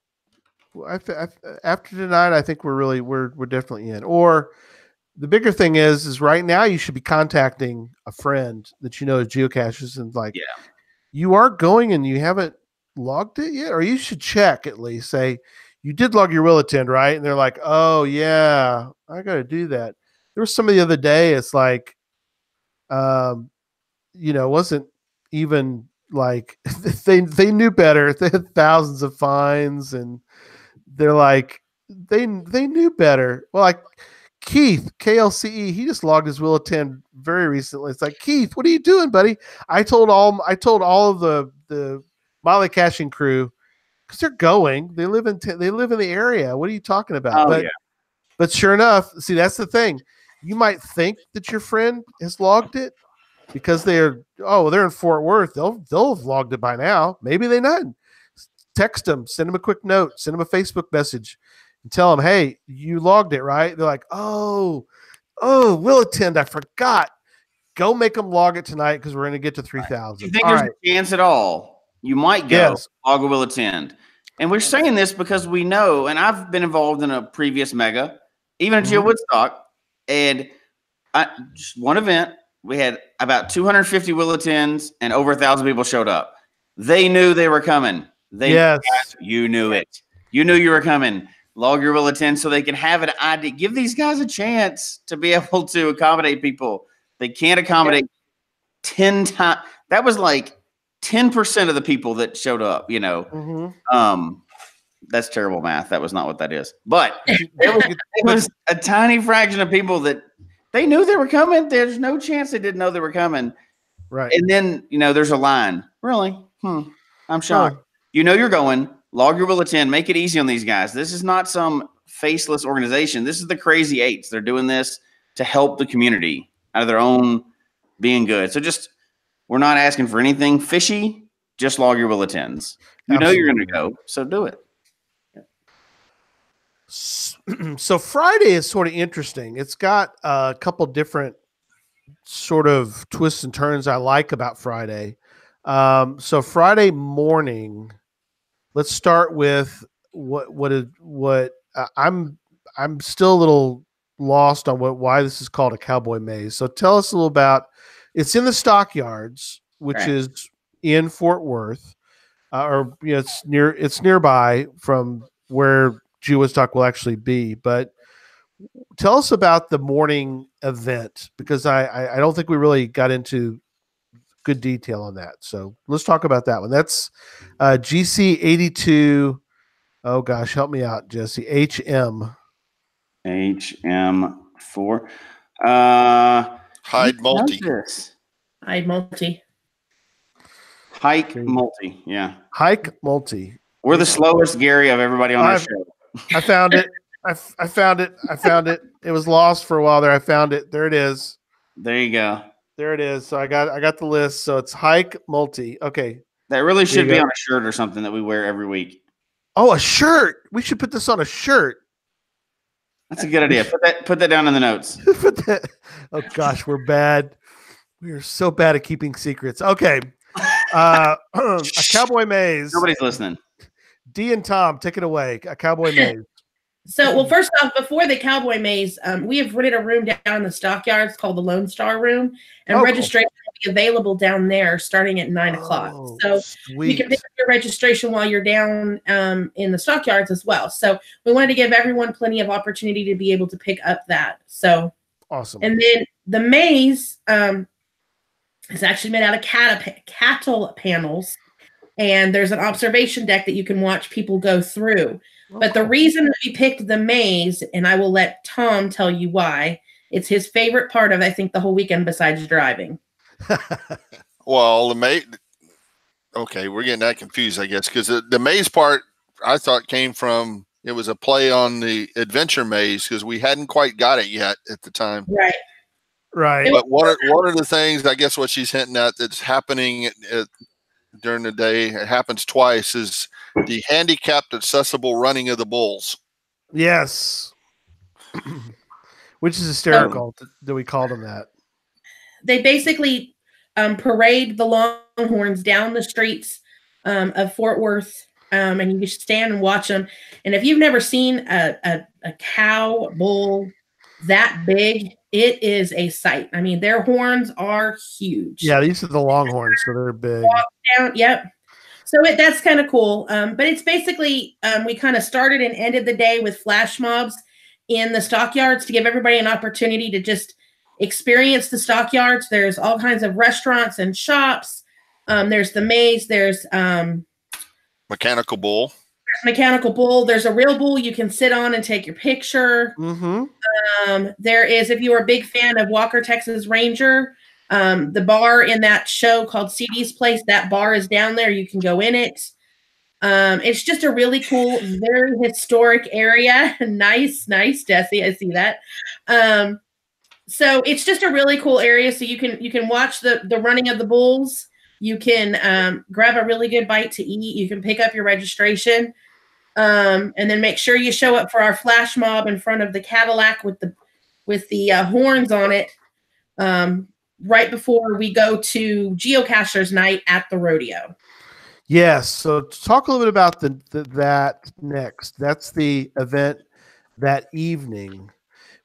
after tonight, I think we're definitely in. Or the bigger thing is right now you should be contacting a friend that you know is geocaches and you are going and you haven't logged it yet, or you should check at least. Say you did log your Will Attend, right? And they're like, oh yeah, I got to do that. There was some of the other day. It's like, wasn't even like they knew better. They had thousands of fines, and they're like they knew better. Well, like Keith, KLCE, he just logged his Will Attend very recently. It's like, Keith, what are you doing, buddy? I told all of the Molly Caching crew, because they're going. They live in the area. What are you talking about? Oh, But sure enough, see, that's the thing. You might think that your friend has logged it because they're in Fort Worth. They'll have logged it by now. Maybe they not. Text them, send them a quick note, send them a Facebook message, and tell them, hey, you logged it, right? They're like, oh, Will Attend. I forgot. Go make them log it tonight because we're going to get to 3,000. You think there's a chance at all? You might go. Yes. Log a Will Attend. And we're saying this because we know, and I've been involved in a previous mega, even at Geowoodstock, and just one event, we had about 250 Will Attends and over 1,000 people showed up. They knew they were coming. You knew it. You knew you were coming. Log your Will Attend so they can have an idea. Give these guys a chance to be able to accommodate people. They can't accommodate 10 times. That was like 10% of the people that showed up, you know. That's terrible math. That was not what that is. But it was a tiny fraction of people that they knew they were coming. There's no chance they didn't know they were coming. Right. And then, you know, there's a line. Really? I'm shocked. You know you're going. Log your Will Attend. Make it easy on these guys. This is not some faceless organization. This is the Crazy Eights. They're doing this to help the community out of their own being good. So we're not asking for anything fishy. Just log your Will Attends. You know you're going to go, so do it. So Friday is sort of interesting. It's got a couple different sort of twists and turns I like about Friday. So Friday morning, let's start with I'm still a little lost on why this is called a cowboy maze. So tell us a little about. It's in the stockyards, which is in Fort Worth, it's nearby from where Geowoodstock will actually be. But tell us about the morning event, because I don't think we really got into good detail on that. So let's talk about that one. That's GC 82. Oh gosh, help me out, Jesse. HM4. Hide multi. Hide multi. Hike multi. Yeah. Hike multi. We're the slowest Gary of everybody on our show. I found it. I found it. It was lost for a while there. I found it. There it is. There you go. There it is. So I got the list. So it's hike multi. Okay. That really should be on a shirt or something that we wear every week. Oh, a shirt. We should put this on a shirt. That's a good idea. Put that down in the notes. Oh gosh, we're bad. We are so bad at keeping secrets. Okay. A cowboy maze. Nobody's listening. D and Tom, take it away. A cowboy maze. So, well, first off, before the cowboy maze, we have rented a room down in the stockyards called the Lone Star Room, and registration will be available down there starting at 9 o'clock. So sweet. you can pick up your registration while you're down in the stockyards as well. So we wanted to give everyone plenty of opportunity to be able to pick up that. So awesome. And then the maze is actually made out of cattle panels, and there's an observation deck that you can watch people go through. But the reason that we picked the maze, and I will let Tom tell you why, it's his favorite part of, I think, the whole weekend besides driving. Well, the maze. Okay, we're getting that confused, I guess, because the maze part I thought came from, it was a play on the adventure maze because we hadn't quite got it yet at the time. Right. But one of the things, I guess, what she's hinting at that's happening during the day, it happens twice, is the handicapped accessible running of the bulls. Yes. Which is hysterical that we called them that. They basically parade the Longhorns down the streets of Fort Worth, and you just stand and watch them. And if you've never seen a cow bull that big, it is a sight. I mean, their horns are huge. Yeah, these are the Longhorns, so they're big. Walk down, yep. So that's kind of cool. But it's basically, we kind of started and ended the day with flash mobs in the stockyards to give everybody an opportunity to just experience the stockyards. There's all kinds of restaurants and shops. There's the maze. There's Mechanical bull. mechanical bull. There's a real bull you can sit on and take your picture. There is, if you are a big fan of Walker, Texas Ranger, the bar in that show called CD's Place, that bar is down there. You can go in it. It's just a really cool, very historic area. Nice, Jesse. I see that. So it's just a really cool area. So you can watch the running of the bulls. You can grab a really good bite to eat. You can pick up your registration, and then make sure you show up for our flash mob in front of the Cadillac with the horns on it, right before we go to Geocachers Night at the rodeo. Yes. So talk a little bit about that next. That's the event that evening.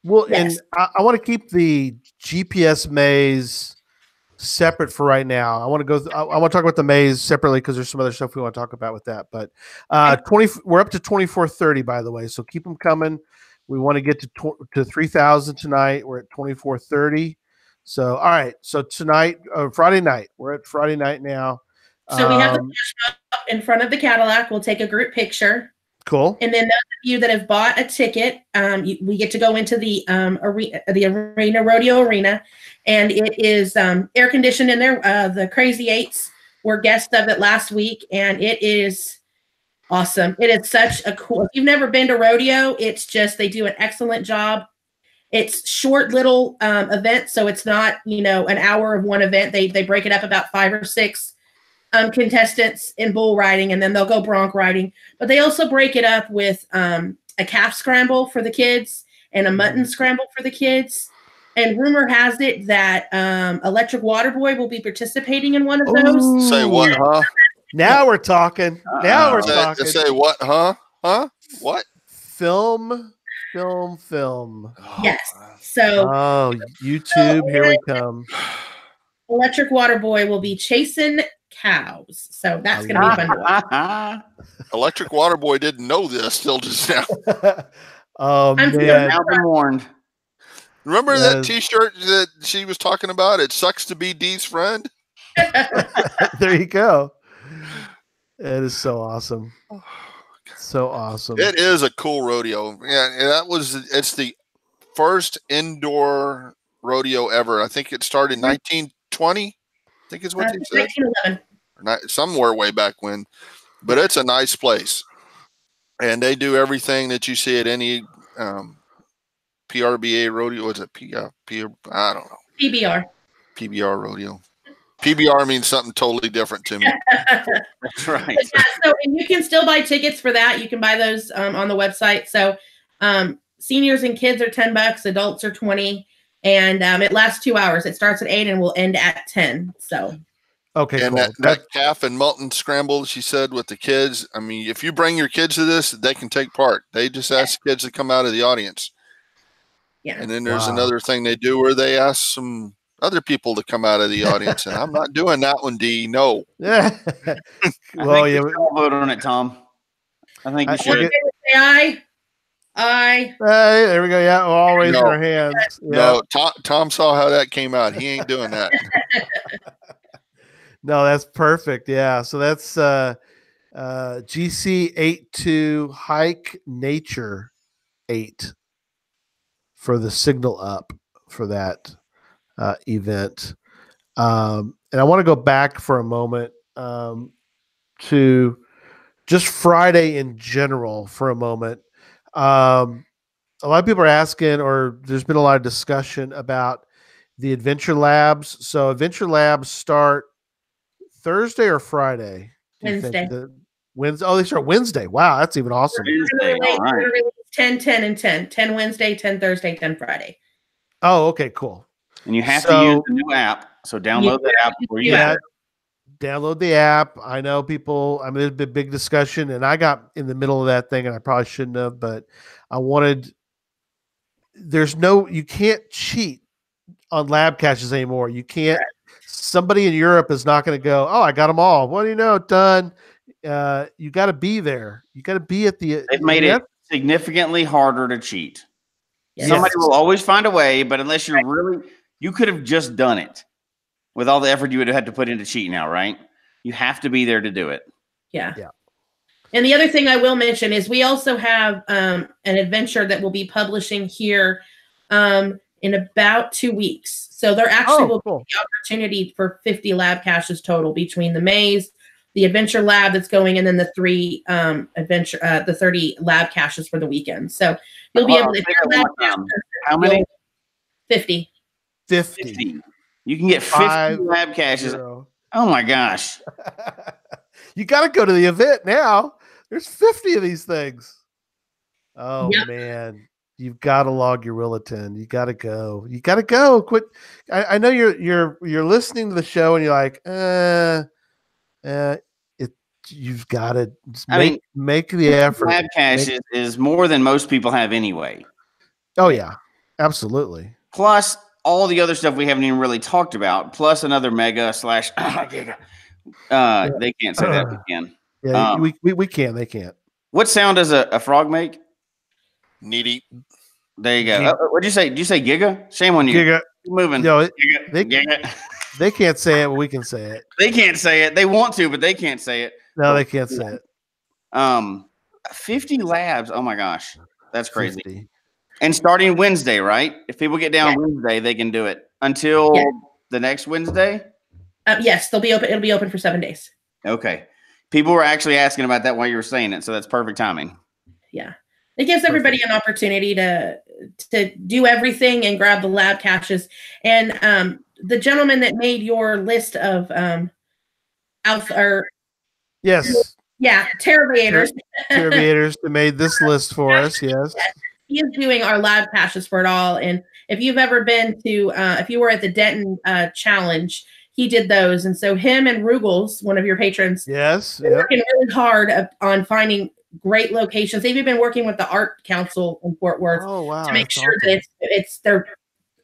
Well, Yes. And I want to keep the GPS maze separate for right now. I want to go. I want to talk about the maze separately because there's some other stuff we want to talk about with that. But we're up to 2430, by the way. So keep them coming. We want to get to 3,000 tonight. We're at 2430. So all right. So tonight, Friday night. We're at Friday night now. So we have the flash mob in front of the Cadillac. We'll take a group picture. Cool. And then those of you that have bought a ticket, we get to go into the rodeo arena, and it is air conditioned in there. The Crazy Eights were guests of it last week, and it is awesome. It is such a cool. If you've never been to rodeo, it's just they do an excellent job. It's short little events, so it's not an hour of one event. They break it up about 5 or 6. Contestants in bull riding, and then they'll go bronc riding. But they also break it up with a calf scramble for the kids and a mutton scramble for the kids. And rumor has it that Electric Water Boy will be participating in one of those. Ooh. Say what, huh? Now we're talking. Now we're talking. Say what, huh? Huh? What? Film. Yes. So. Oh, YouTube. Here we come. Electric Water Boy will be chasing cows. So that's going to be fun to watch. Electric Water Boy didn't know this till just now. Oh, I'm man. Now been warned. Remember that T-shirt that she was talking about? It sucks to be Dee's friend. There you go. It is so awesome. So awesome. It is a cool rodeo. Yeah, it's the first indoor rodeo ever. I think it started in 1920. I think is what they said. 1911. Somewhere way back when. But it's a nice place. And they do everything that you see at any PRBA rodeo. Is it I don't know. PBR rodeo. PBR means something totally different to me. That's right. Yeah, so and you can still buy tickets for that. You can buy those on the website. So seniors and kids are $10, adults are $20, and it lasts 2 hours. It starts at 8 and will end at 10. So okay, and cool. that calf and mutton scramble, she said, with the kids. I mean, if you bring your kids to this, they can take part. They just ask kids to come out of the audience. Yeah. And then there's another thing they do where they ask some other people to come out of the audience, and I'm not doing that one, D. No. Yeah. Well, yeah. I'll vote on it, Tom. I think you should. Aye. Hey, there we go. Yeah, we're all raising our hands. No, Tom saw how that came out. He ain't doing that. No, that's perfect. Yeah. So that's GC82 Hike Nature 8 for the signal up for that event. And I want to go back for a moment to just Friday in general for a moment. A lot of people are asking, or there's been a lot of discussion about the Adventure Labs. So Adventure Labs start Thursday or Friday? Wednesday. Wednesday. Oh, they start Wednesday. Wow, that's even awesome. We're going to release 10, 10, and 10. 10 Wednesday, 10 Thursday, 10 Friday. Oh, okay, cool. And you have to use the new app. So download the app before you download the app. I know people, there's been a big discussion, and I got in the middle of that thing, and I probably shouldn't have, but you can't cheat on lab caches anymore. You can't, somebody in Europe is not going to go, oh, I got them all. What do you know? Done. You got to be there. You got to be at the. They've made it significantly harder to cheat. Yes. Somebody will always find a way, but unless you're you could have just done it with all the effort you would have had to put into cheat now, right? You have to be there to do it. Yeah. And the other thing I will mention is we also have an adventure that we'll be publishing here in about 2 weeks. So there actually will be the opportunity for 50 lab caches total between the maze, the adventure lab that's going, and then the 30 lab caches for the weekend. So you'll be able to. How many? 50. 50. You can get 50 lab caches. Oh my gosh. You got to go to the event now. There's 50 of these things. Oh man, you've got to log your Williton. You got to go. You got to go. Quit. I know you're listening to the show and you're like, you've got to make the effort. Lab cache is more than most people have anyway. Oh yeah, absolutely. Plus all the other stuff we haven't even really talked about. Plus another mega / giga. They can't say that. We can. Yeah, we can. They can't. What sound does a frog make? Needy. There you go. What'd you say? Did you say giga? Shame on you. Giga. Keep moving. No, giga. They can't say it, but we can say it. They can't say it. They want to, but they can't say it. No, they can't say it. 50 labs. Oh my gosh, that's crazy. 50. And starting Wednesday, right? If people get down Wednesday, they can do it until the next Wednesday. Yes, they'll be open. It'll be open for 7 days. Okay. People were actually asking about that while you were saying it, so that's perfect timing. Yeah, it gives everybody an opportunity to do everything and grab the lab caches. And the gentleman that made your list of Terraviators that made this list for us. Yes. He is doing our lab caches for it all. And if you've ever been to, if you were at the Denton challenge, he did those. And so him and Ruggles, one of your patrons, they're working really hard on finding great locations. They've even been working with the Art Council in Fort Worth to make sure that they're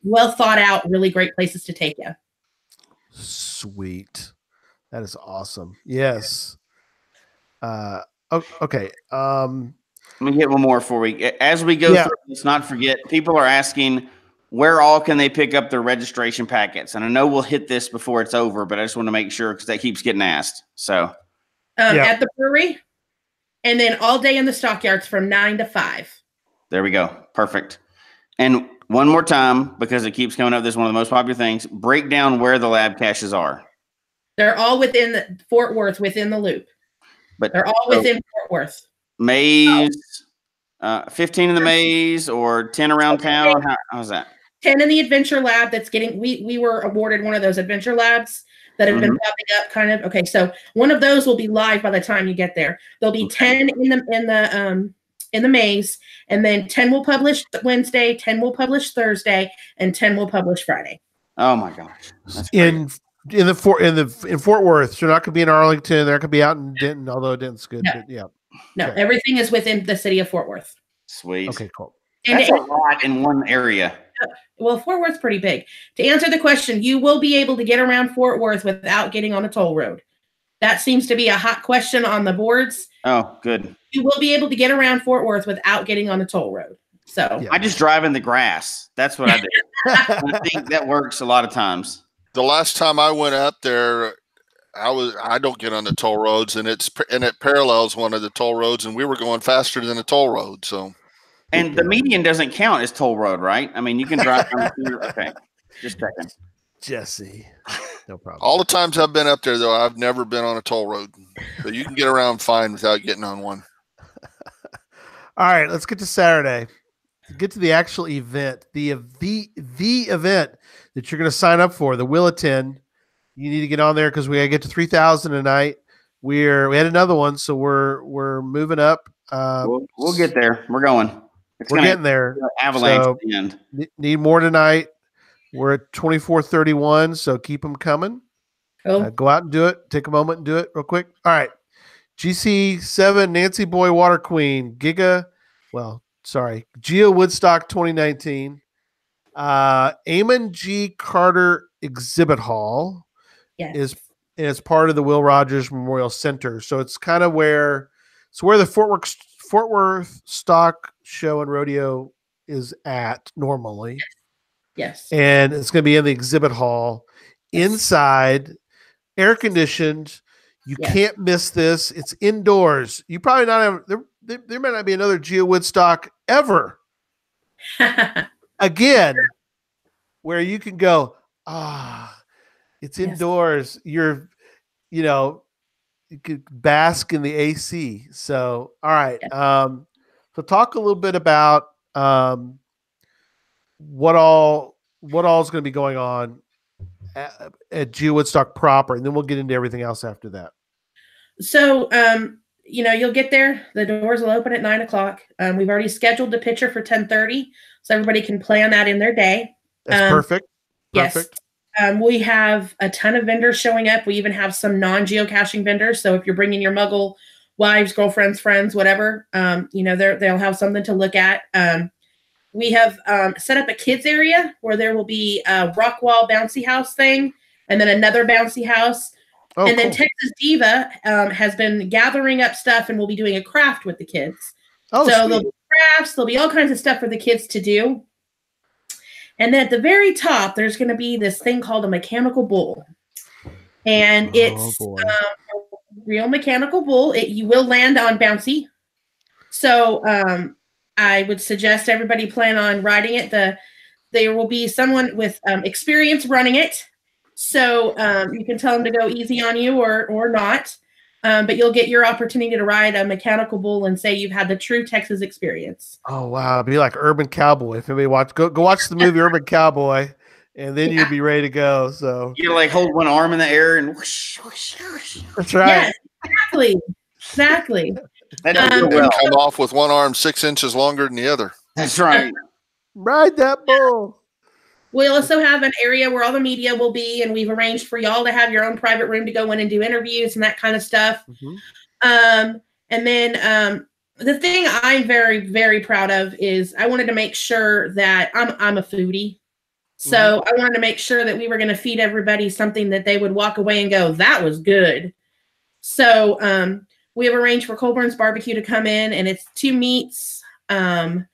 well thought out, really great places to take you. Sweet. That is awesome. Yes. Okay. Let me get one more before as we go through, let's not forget, people are asking where all can they pick up their registration packets? And I know we'll hit this before it's over, but I just want to make sure because that keeps getting asked. So at the brewery and then all day in the stockyards from 9 to 5. There we go. Perfect. And one more time, because it keeps coming up, this is one of the most popular things. Break down where the lab caches are. They're all within Fort Worth, within the loop. But they're all within Fort Worth. Maze, 15 in the maze or 10 around town. How's that? 10 in the adventure lab. That's getting. We were awarded one of those adventure labs that have been popping up. Kind of. Okay, so one of those will be live by the time you get there. There'll be 10 in the maze, and then 10 will publish Wednesday, 10 will publish Thursday, and 10 will publish Friday. Oh my gosh! In Fort Worth, so they're not going to be in Arlington. They're not going to be out in Denton, although Denton's good. No, but no, everything is within the city of Fort Worth. Sweet. Okay, cool. And that's a lot in one area. Well, Fort Worth's pretty big. To answer the question, you will be able to get around Fort Worth without getting on a toll road. That seems to be a hot question on the boards. Oh, good. You will be able to get around Fort Worth without getting on a toll road. So I just drive in the grass. That's what I do. I think that works a lot of times. The last time I went out there, I don't get on the toll roads, and it parallels one of the toll roads, and we were going faster than a toll road. So, and the median doesn't count as toll road, right? I mean, you can drive. Okay, just checking. Jesse, no problem. All the times I've been up there, though, I've never been on a toll road, so you can get around fine without getting on one. All right, let's get to Saturday. Get to the actual event, the event that you're going to sign up for, the Williton. You need to get on there because we got to get to 3,000 tonight. We had another one, so we're moving up. We'll get there. We're going. We're getting there. Avalanche at the end. Need more tonight. We're at 2431, so keep them coming. Cool. Go out and do it. Take a moment and do it real quick. All right. GC7 Nancy Boy Water Queen Geowoodstock 2019. Eamon G. Carter Exhibit Hall is part of the Will Rogers Memorial Center. So it's kind of where the Fort Worth Stock Show and Rodeo is at normally. Yes. And it's going to be in the exhibit hall inside, air conditioned. You Yes. can't miss this. It's indoors. You probably not have there might not be another Geowoodstock ever again where you can go, it's Yes. indoors. You could bask in the AC. So, all right. So talk a little bit about what all is going to be going on at Geowoodstock proper, and then we'll get into everything else after that. So, you'll get there. The doors will open at 9:00. We've already scheduled the picture for 10:30, so everybody can plan that in their day. That's perfect. Perfect. Yes. We have a ton of vendors showing up. We even have some non-geocaching vendors. So if you're bringing your Muggle wives, girlfriends, friends, whatever, they'll have something to look at. We have set up a kids area where there will be a rock wall bouncy house thing, and then another bouncy house. Oh, and then cool. Texas Diva has been gathering up stuff, and we'll be doing a craft with the kids. Oh, so sweet. there'll be crafts, there'll be all kinds of stuff for the kids to do. And then at the very top, there's going to be this thing called a mechanical bull. And it's a real mechanical bull. You will land on bouncy. So I would suggest everybody plan on riding it. There will be someone with experience running it. So you can tell them to go easy on you or not. But you'll get your opportunity to ride a mechanical bull and say you've had the true Texas experience. Oh, wow. It'd be like Urban Cowboy. If anybody go watch the movie Urban Cowboy, and then you'll be ready to go. So you like hold one arm in the air and whoosh, whoosh, whoosh. That's right. Yes, exactly. That And come off with one arm 6 inches longer than the other. That's right. Ride that bull. We'll also have an area where all the media will be, and we've arranged for y'all to have your own private room to go in and do interviews and that kind of stuff. Mm-hmm. And then the thing I'm very, very proud of is I wanted to make sure that I'm a foodie. So I wanted to make sure that we were going to feed everybody something that they would walk away and go, that was good. So we have arranged for Colburn's Barbecue to come in, and it's 2 meats, beans,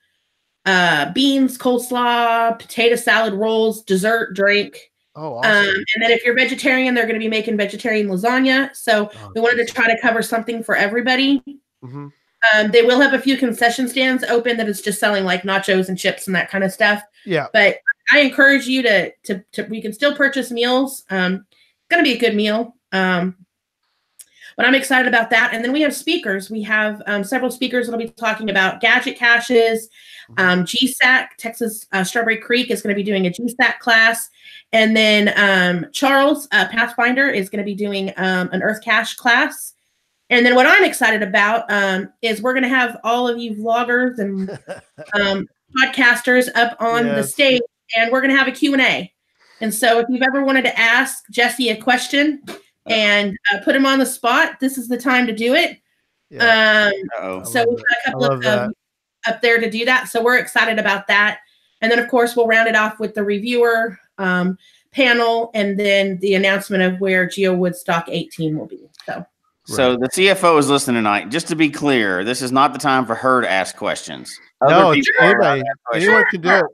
coleslaw, potato salad, rolls, dessert, drink. Oh, awesome. And then if you're vegetarian, they're going to be making vegetarian lasagna. So we wanted to try to cover something for everybody. Mm-hmm. They will have a few concession stands open that is just selling like nachos and chips and that kind of stuff. Yeah. But I encourage you to we can still purchase meals. It's going to be a good meal. But I'm excited about that. And then we have speakers. We have several speakers that'll be talking about gadget caches. GSAC, Texas Strawberry Creek is going to be doing a GSAC class. And then Charles, Pathfinder, is going to be doing an Earth Cache class. And then what I'm excited about is we're going to have all of you vloggers and podcasters up on the stage, and we're going to have a Q&A. And so if you've ever wanted to ask Jesse a question and put him on the spot, this is the time to do it. So we've got a couple of up there to do that. So we're excited about that. And then, of course, we'll round it off with the reviewer panel and then the announcement of where Geowoodstock 18 will be. So the CFO is listening tonight. Just to be clear, this is not the time for her to ask questions. No, anyone can do it.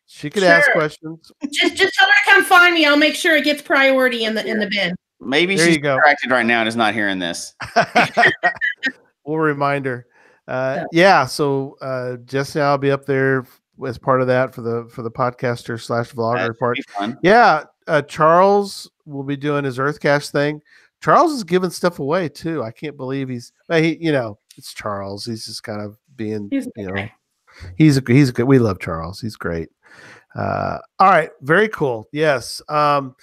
She could ask questions. Just tell her to come find me. I'll make sure it gets priority in the bin. Maybe she's distracted right now and is not hearing this. We'll remind her. So Jesse and I'll be up there as part of that for the podcaster / vlogger part. Yeah, Charles will be doing his Earth Cache thing. Charles is giving stuff away too. I can't believe it's Charles. He's just kind of being, he's good. We love Charles. He's great. All right, very cool. Yes. Go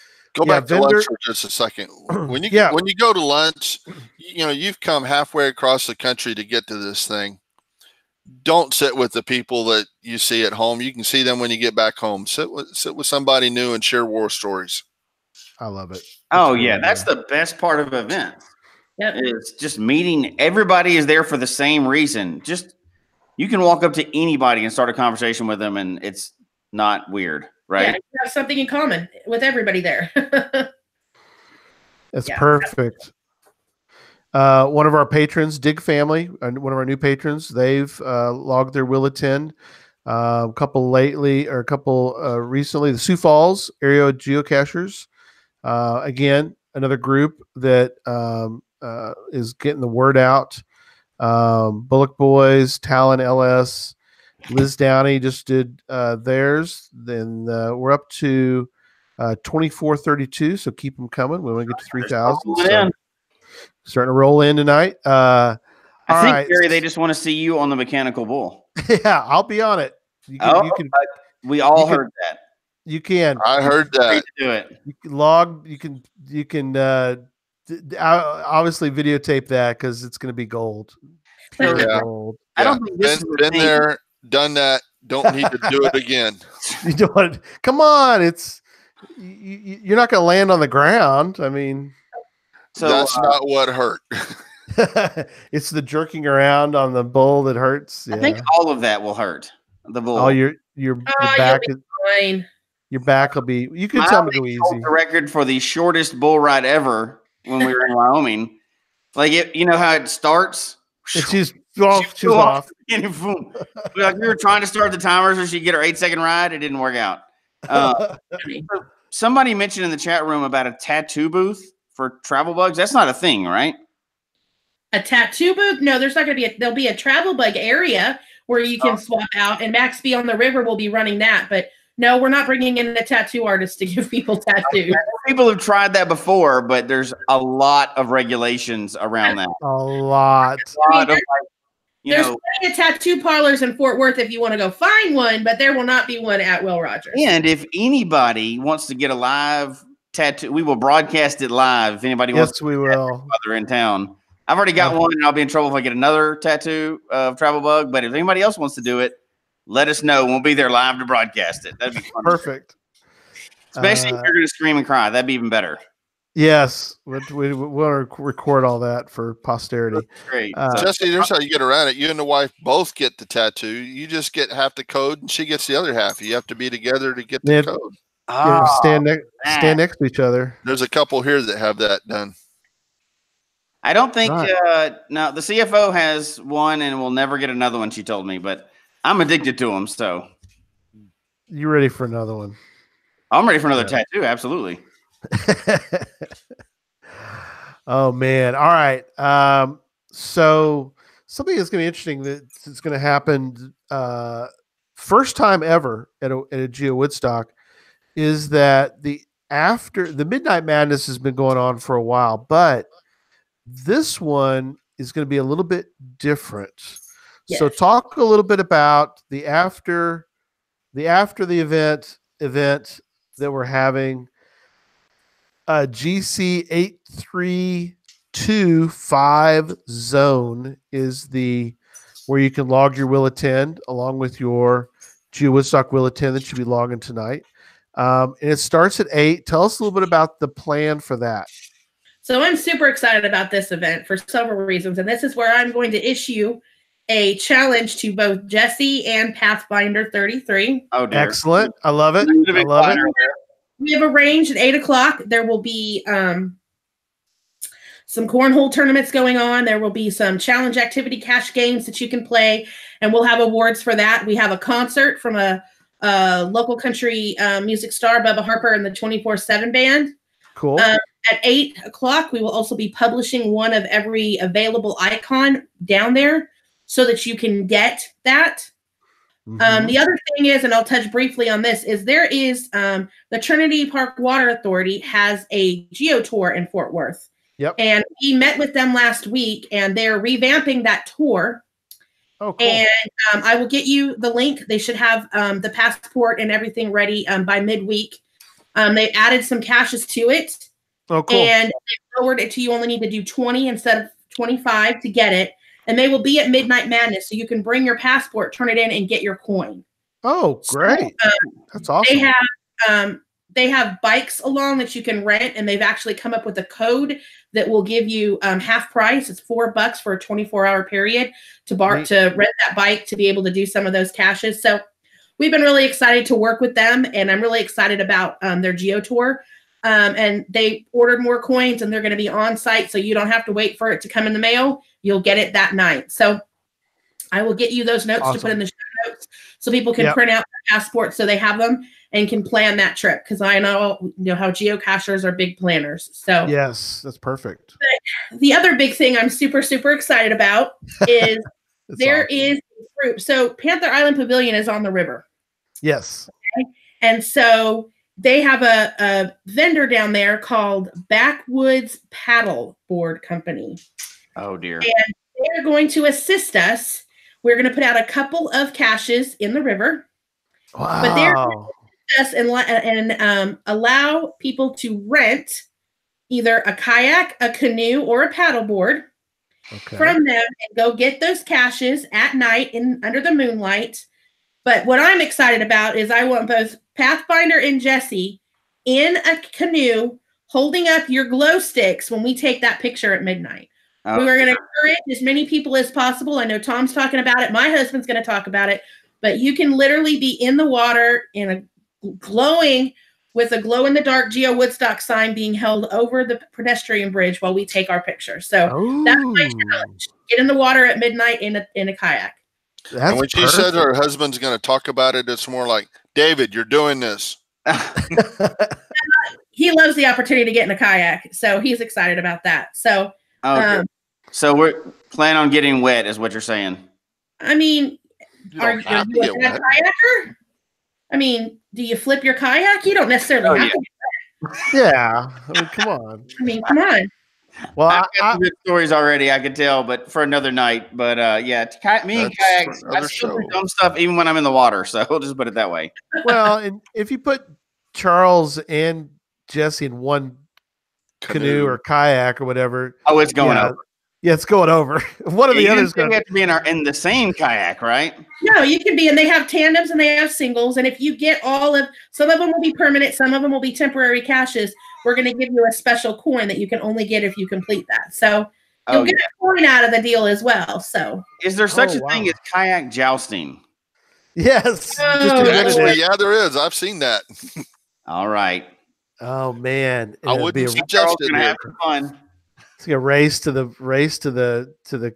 back to lunch for just a second. When you go to lunch, you've come halfway across the country to get to this thing. Don't sit with the people that you see at home. You can see them when you get back home. Sit with somebody new and share war stories. I love it. That's the best part of events. It's just meeting. Everybody is there for the same reason. Just you can walk up to anybody and start a conversation with them, and it's not weird, right? Yeah, you have something in common with everybody there. That's perfect. One of our patrons, Dig Family, one of our new patrons, they've logged their will attend. A couple recently, the Sioux Falls area geocachers. Again, another group that is getting the word out. Bullock Boys, Talon LS, Liz Downey just did theirs. Then we're up to 2432. So keep them coming. We want to get to 3,000. So starting to roll in tonight. I think, right. Gary, they just want to see you on the mechanical bull. Yeah, I'll be on it. We all heard that. You can. I heard that. Do it. You can log. You can obviously videotape that because it's going to be gold. Pure gold. Yeah. I don't think this been there, done that. Don't need to do it again. You don't. Come on, you're not going to land on the ground. I mean, so that's not what hurt. It's the jerking around on the bull that hurts. Yeah. I think all of that will hurt the bull. Oh, your back is fine. Your back will be. You can tell me go easy. The record for the shortest bull ride ever when we were in Wyoming. Like you know how it starts. She's off. Like we were trying to start the timer so she'd get her 8-second ride. It didn't work out. Somebody mentioned in the chat room about a tattoo booth for travel bugs. That's not a thing, right? A tattoo booth? No, there's not going to be. There'll be a travel bug area where you can swap out, and Max B on the River will be running that. But no, we're not bringing in a tattoo artist to give people tattoos. People have tried that before, but there's a lot of regulations around that. A lot. There's plenty of tattoo parlors in Fort Worth if you want to go find one, but there will not be one at Will Rogers. And if anybody wants to get a live tattoo, we will broadcast it live. If anybody wants to, we will. Other in town. I've already got one, and I'll be in trouble if I get another tattoo of Travel Bug. But if anybody else wants to do it, let us know. We'll be there live to broadcast it. That'd be fun. Perfect. Especially if you're going to scream and cry. That'd be even better. Yes. We want to record all that for posterity. Great. Jesse, here's how you get around it. You and the wife both get the tattoo. You just get half the code, and she gets the other half. You have to be together to get the code. Stand next to each other. There's a couple here that have that done. I don't think no, the CFO has one and will never get another one, she told me, but I'm addicted to them, so you ready for another one? I'm ready for another tattoo, absolutely. Oh man. All right. So something that's gonna be interesting that's gonna happen first time ever at a Geowoodstock is that the Midnight Madness has been going on for a while, but this one is going to be a little bit different. Yes. So talk a little bit about the after the event that we're having. GC 8325 zone is where you can log your will attend along with your Geowoodstock will attend that you'll be logging tonight. And it starts at 8. Tell us a little bit about the plan for that. So I'm super excited about this event for several reasons, and this is where I'm going to issue a challenge to both Jesse and Pathfinder 33. Oh, dear. Excellent. I love it. I love it. We have arranged at 8 o'clock. There will be some cornhole tournaments going on. There will be some challenge activity cache games that you can play, and we'll have awards for that. We have a concert from a local country music star, Bubba Harper, and the 24/7 band. Cool. At 8 o'clock, we will also be publishing one of every available icon down there so that you can get that. Mm-hmm. The other thing is, and I'll touch briefly on this, is there is the Trinity Park Water Authority has a Geo Tour in Fort Worth. Yep. And we met with them last week, and they're revamping that tour. Oh, cool. And I will get you the link. They should have the passport and everything ready by midweek. They added some caches to it. Oh, cool. And they lowered it to you only need to do 20 instead of 25 to get it. And they will be at Midnight Madness, so you can bring your passport, turn it in, and get your coin. Oh, great. So, that's awesome. They have bikes along that you can rent, and they've actually come up with a code that will give you half price. It's $4 for a 24-hour period to rent that bike to be able to do some of those caches. So we've been really excited to work with them, and I'm really excited about their Geo Tour. And they ordered more coins, and they're going to be on site, so you don't have to wait for it to come in the mail. You'll get it that night. So I will get you those notes to put in the show notes. so people can print out their passports so they have them and can plan that trip. Because I know how geocachers are big planners. So yes, that's perfect. But the other big thing I'm super, super excited about is there is a group. So Panther Island Pavilion is on the river. Yes. Okay? And so they have a vendor down there called Backwoods Paddle Board Company. Oh, dear. And they're going to assist us. We're going to put out a couple of caches in the river. Wow. But they're going to assist us and allow people to rent either a kayak, a canoe, or a paddleboard from them and go get those caches at night under the moonlight. But what I'm excited about is I want both Pathfinder and Jesse in a canoe holding up your glow sticks when we take that picture at midnight. We are going to encourage as many people as possible. I know Tom's talking about it. My husband's going to talk about it. But you can literally be in the water in a glowing with a glow-in-the-dark Geowoodstock sign being held over the pedestrian bridge while we take our picture. So that's my challenge. Get in the water at midnight in a kayak. And when she said her husband's going to talk about it, it's more like, David, you're doing this. He loves the opportunity to get in a kayak, so he's excited about that. So, so we're planning on getting wet, is what you're saying. I mean, are you a kayaker? I mean, do you flip your kayak? You don't necessarily have to. Yeah, I mean, come on. I mean, come on. Well, I've got some good stories already, I could tell, but for another night. But me and kayaks, I still do dumb stuff even when I'm in the water. So we'll just put it that way. Well, and if you put Charles and Jesse in one canoe or kayak or whatever, it's going over. Yeah, it's going over. One of the others going to have to be in the same kayak, right? No, you can be, and they have tandems and they have singles. And if you get some of them will be permanent, some of them will be temporary caches. We're going to give you a special coin that you can only get if you complete that. So you'll get a coin out of the deal as well. So is there such a thing as kayak jousting? Yes. Actually, yeah, there is. I've seen that. All right. Oh man, I wouldn't suggest it here. Fun. It's like a race to the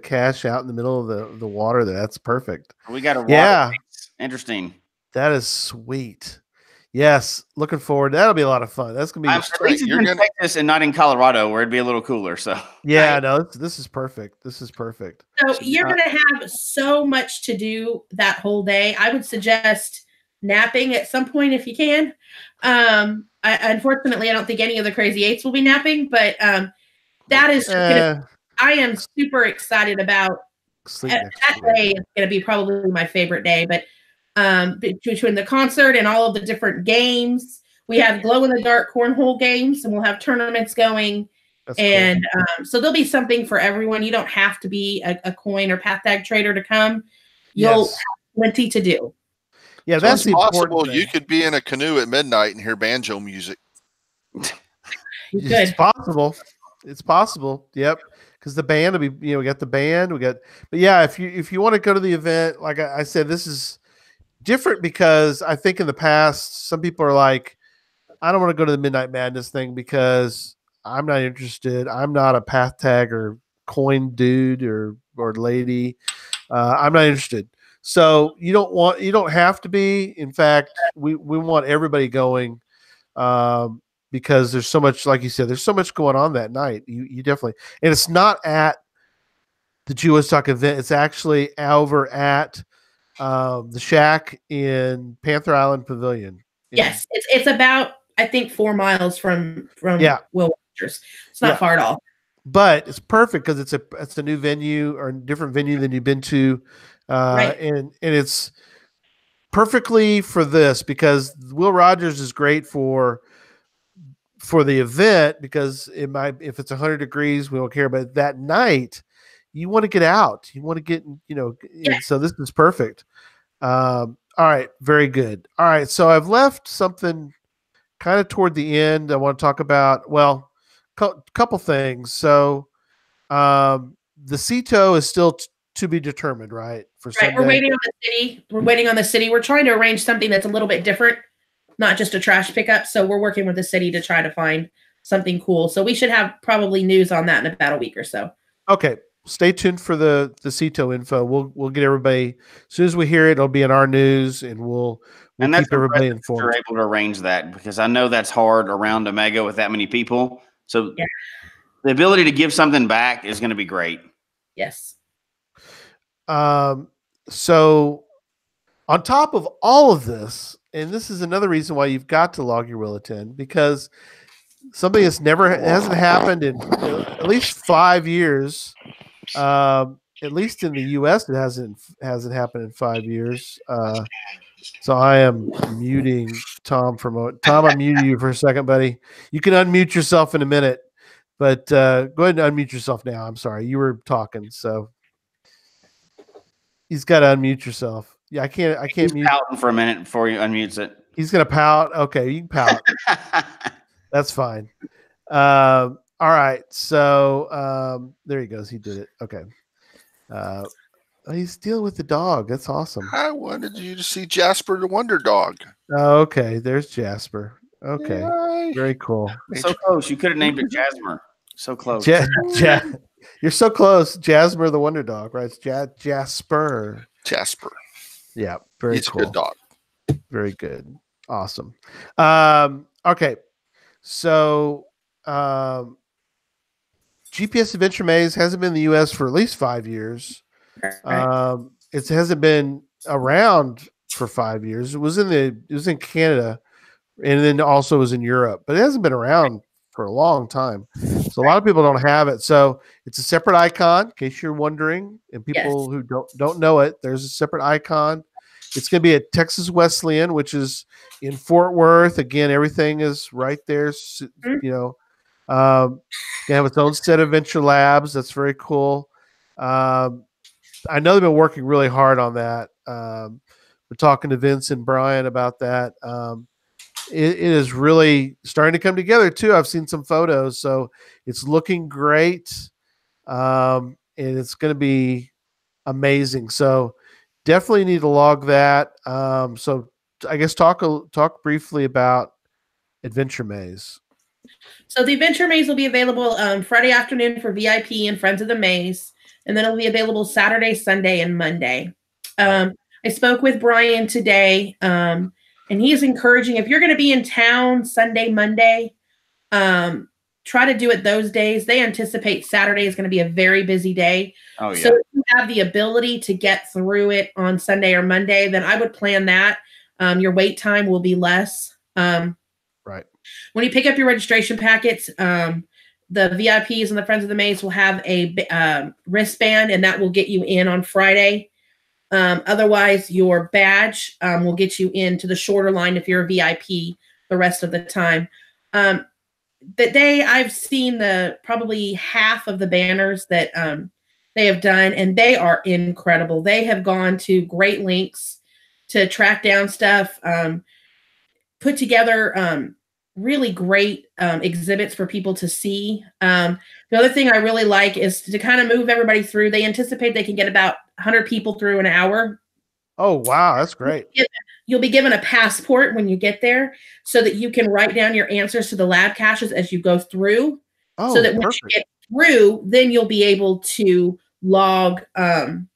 cache out in the middle of the water. That's perfect. We got a water race. Interesting. That is sweet. Yes, looking forward. That'll be a lot of fun. That's gonna be. At least it's in Texas and not in Colorado, where it'd be a little cooler. So yeah, no, this is perfect. This is perfect. So you're gonna have so much to do that whole day. I would suggest napping at some point if you can. Unfortunately, I don't think any of the Crazy Eights will be napping, but that is. I am super excited about. That day is going to be probably my favorite day, but. Between the concert and all of the different games, we have glow-in-the-dark cornhole games, and we'll have tournaments going. That's and cool. So there'll be something for everyone. You don't have to be a coin or path tag trader to come. You'll have plenty to do. Yeah, so that's possible. You could be in a canoe at midnight and hear banjo music. It's possible. It's possible. Yep. Because the band will be, we got the band. But yeah, if you want to go to the event, like I said, this is different because I think in the past, some people are like, I don't want to go to the Midnight Madness thing because I'm not interested. I'm not a path tag or coin dude or lady. I'm not interested. So you don't have to be. In fact, we want everybody going because there's so much, like you said, there's so much going on that night. You definitely, and it's not at the Geowoodstock event. It's actually over at the shack in Panther Island Pavilion. Yes, it's about, I think, 4 miles from Will Rogers. It's not far at all. But it's perfect because it's a new venue or a different venue than you've been to, right. and it's perfectly for this because Will Rogers is great for the event because if it's 100 degrees, we don't care. But that night, you want to get out. You want to get, so this is perfect. All right. Very good. All right. So I've left something kind of toward the end. I want to talk about, couple things. So the CETO is still to be determined, right? For Sunday. We're waiting on the city. We're trying to arrange something that's a little bit different, not just a trash pickup. So we're working with the city to try to find something cool. So we should have probably news on that in about a week or so. Okay. stay tuned for the CETO info. We'll get everybody as soon as we hear it. It'll be in our news, and we'll And that's keep everybody impressive that informed. you're able to arrange that, because I know that's hard around a mega with that many people. So Yeah. the ability to give something back is going to be great. Yes. So on top of all of this, and this is another reason why you've got to log your will attend, because something that's hasn't happened in at least 5 years. At least in the U.S., it hasn't happened in 5 years. So I am muting Tom for a moment. Tom, I'm muting you for a second, buddy. You can unmute yourself in a minute, but go ahead and unmute yourself now. I'm sorry, you were talking, so he's got to unmute yourself. Yeah, I can't He's mute. pouting for a minute before he unmutes it. He's gonna pout. Okay, you can pout. That's fine. All right. So there he goes. He did it. Okay. He's dealing with the dog. That's awesome. I wanted you to see Jasper the Wonder Dog. Oh, okay. There's Jasper. Okay. Yay. Very cool. So close. You could have named it Jasmer. So close. You're so close. Jasper the Wonder Dog, right? It's Jasper. Jasper. Yeah. Very He's cool. a good dog. Very good. Awesome. Okay. So GPS Adventure Maze hasn't been in the US for at least 5 years. It hasn't been around for 5 years. It was in Canada, and then also was in Europe, but it hasn't been around for a long time. So a lot of people don't have it. So it's a separate icon, in case you're wondering, and people who don't know it, there's a separate icon. It's going to be at Texas Wesleyan, which is in Fort Worth. Again, everything is right there. You know, they have its own set of venture labs. That's very cool. I know they've been working really hard on that. We're talking to Vince and Brian about that. It is really starting to come together too. I've seen some photos, so it's looking great, and it's going to be amazing. So definitely need to log that. So I guess talk briefly about Adventure Maze. So the Adventure Maze will be available Friday afternoon for VIP and Friends of the Maze, and then it'll be available Saturday, Sunday, and Monday. I spoke with Brian today, and he's encouraging, if you're going to be in town Sunday, Monday, try to do it those days. They anticipate Saturday is going to be a very busy day. Oh, yeah. So if you have the ability to get through it on Sunday or Monday, then I would plan that. Your wait time will be less. Right. When you pick up your registration packets, the VIPs and the Friends of the Maze will have a wristband, and that will get you in on Friday. Otherwise, your badge will get you into the shorter line if you're a VIP the rest of the time. The day I've seen probably half of the banners that they have done, and they are incredible. They have gone to great lengths to track down stuff, put together really great exhibits for people to see. The other thing I really like is to kind of move everybody through. They anticipate they can get about 100 people through an hour. Oh, wow. That's great. You'll be given a passport when you get there so that you can write down your answers to the lab caches as you go through. Oh, so that once you get through, then you'll be able to log your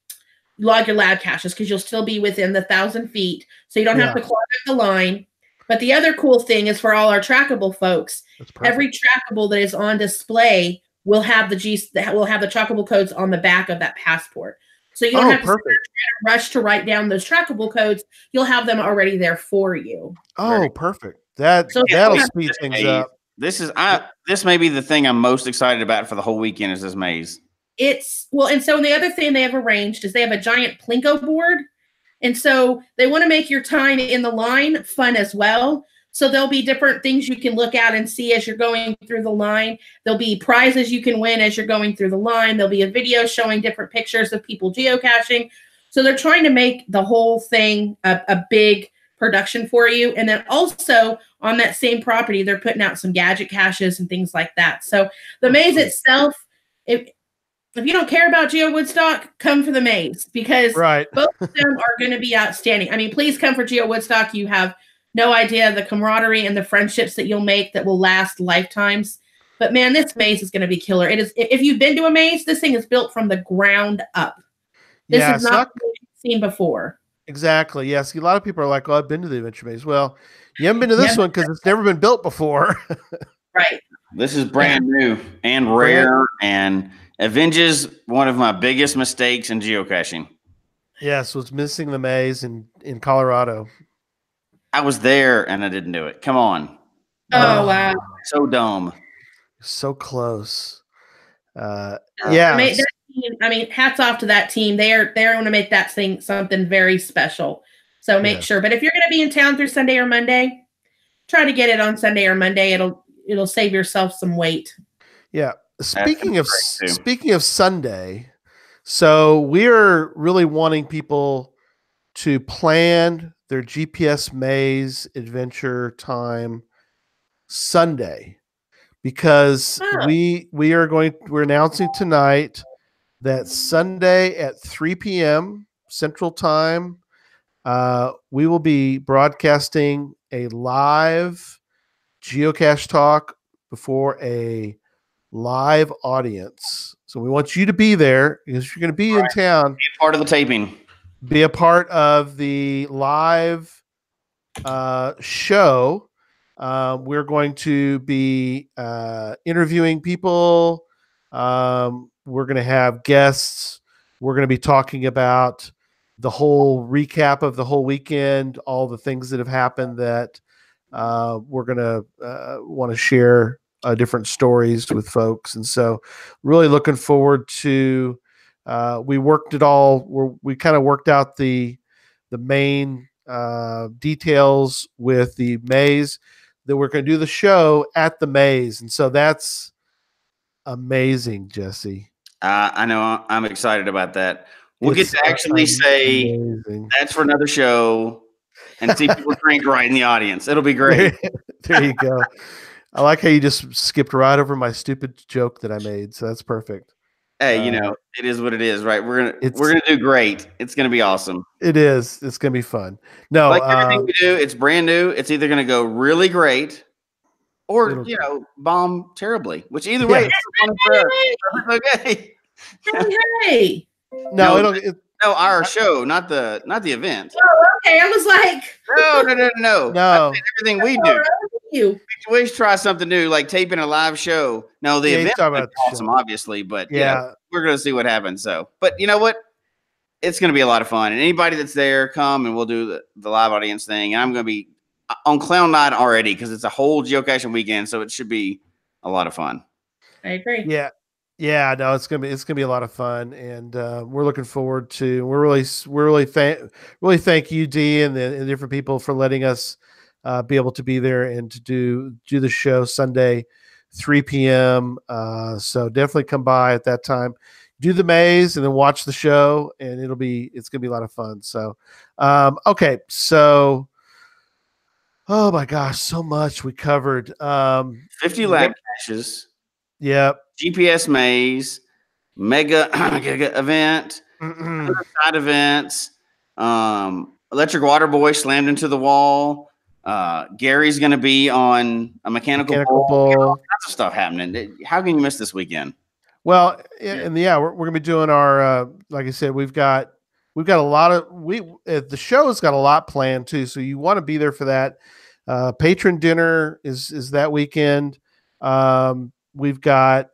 lab caches, because you'll still be within the 1,000 feet. So you don't have to clog up the line. But the other cool thing is, for all our trackable folks, every trackable that is on display will have the trackable codes on the back of that passport. So you don't have to rush to write down those trackable codes. You'll have them already there for you. Oh, perfect. That'll speed things up. This may be the thing I'm most excited about for the whole weekend, is this maze. And so the other thing they have arranged is they have a giant Plinko board. And so they want to make your time in the line fun as well. So there'll be different things you can look at and see as you're going through the line. There'll be prizes you can win as you're going through the line. There'll be a video showing different pictures of people geocaching. So they're trying to make the whole thing a big production for you. And then also on that same property, they're putting out some gadget caches and things like that. So the maze itself, if you don't care about Geowoodstock, come for the maze, because both of them are going to be outstanding. I mean, please come for Geowoodstock. You have no idea the camaraderie and the friendships that you'll make that will last lifetimes. But man, this maze is going to be killer. It is. If you've been to a maze, this thing is built from the ground up. This is not what we've seen before. Exactly. Yes. A lot of people are like, "Oh, I've been to the Adventure Maze." Well, you haven't been to this one because it's never been built before. Right. This is brand new and rare, and avenges one of my biggest mistakes in geocaching. Yes, was missing the maze in Colorado. I was there and I didn't do it. Come on. Oh wow. So dumb. So close. Yeah. I mean, hats off to that team. They're going to make that thing something very special. So make sure. But if you're going to be in town through Sunday or Monday, try to get it on Sunday or Monday. It'll save yourself some weight. Yeah. Speaking of Sunday, so we're really wanting people to plan their GPS maze adventure time Sunday, because we're announcing tonight that Sunday at 3 p.m. Central Time, we will be broadcasting a live Geocache talk before a live audience. So we want you to be there, because you're going to be in town. Be a part of the taping. Be a part of the live show. We're going to be interviewing people. We're going to have guests. We're going to be talking about the whole recap of the whole weekend, all the things that have happened that we're going to want to share different stories with folks. And so really looking forward to, we kind of worked out the main details with the maze, that we're going to do the show at the maze. And so that's amazing, Jesse. I know. I'm excited about that. We'll get to actually say that's for another show and see people drink right in the audience. It'll be great. There you go. I like how you just skipped right over my stupid joke that I made. So that's perfect. Hey, it is what it is, right? We're gonna do great. It's gonna be awesome. It is. It's gonna be fun. No, like everything we do, it's brand new. It's either gonna go really great, or bomb terribly. Which either way, it's okay. Hey. No, our show, not the event. Oh, okay. I was like, no. Everything we do. We always try something new, like taping a live show. No, the event is awesome, obviously, but we're gonna see what happens. So, but you know what? It's gonna be a lot of fun, and anybody that's there, come and we'll do the live audience thing. And I'm gonna be on cloud nine already because it's a whole geocaching weekend, so it should be a lot of fun. I agree. Yeah, no, it's gonna be a lot of fun, and we're looking forward to. We're really thank you, Dee, and the different people for letting us be able to be there and to do the show Sunday, 3 p.m. So definitely come by at that time, do the maze, and then watch the show, and it's gonna be a lot of fun. So, okay, so. Oh my gosh, so much we covered. 50 lab caches. Yep. GPS maze, mega event, side events, electric water boy slammed into the wall. Gary's going to be on a mechanical bull. All kinds of stuff happening. How can you miss this weekend? Well, and we're going to be doing our, like I said, we've got a lot of, the show's got a lot planned too. So you want to be there for that. Patron dinner is that weekend. We've got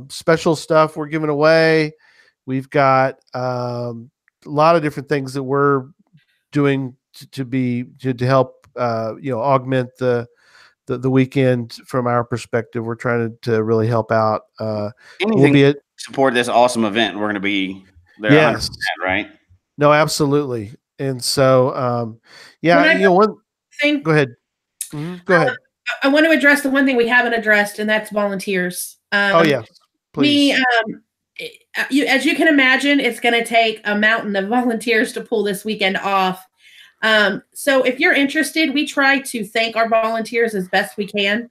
special stuff we're giving away. We've got a lot of different things that we're doing to help augment the weekend from our perspective. We're trying to really help out. Anything support this awesome event. We're going to be there. Yes, right. No, absolutely. And so, one thing. Go ahead. Mm-hmm. Go ahead. I want to address the one thing we haven't addressed, and that's volunteers. Please. As you can imagine, it's going to take a mountain of volunteers to pull this weekend off. So if you're interested, we try to thank our volunteers as best we can.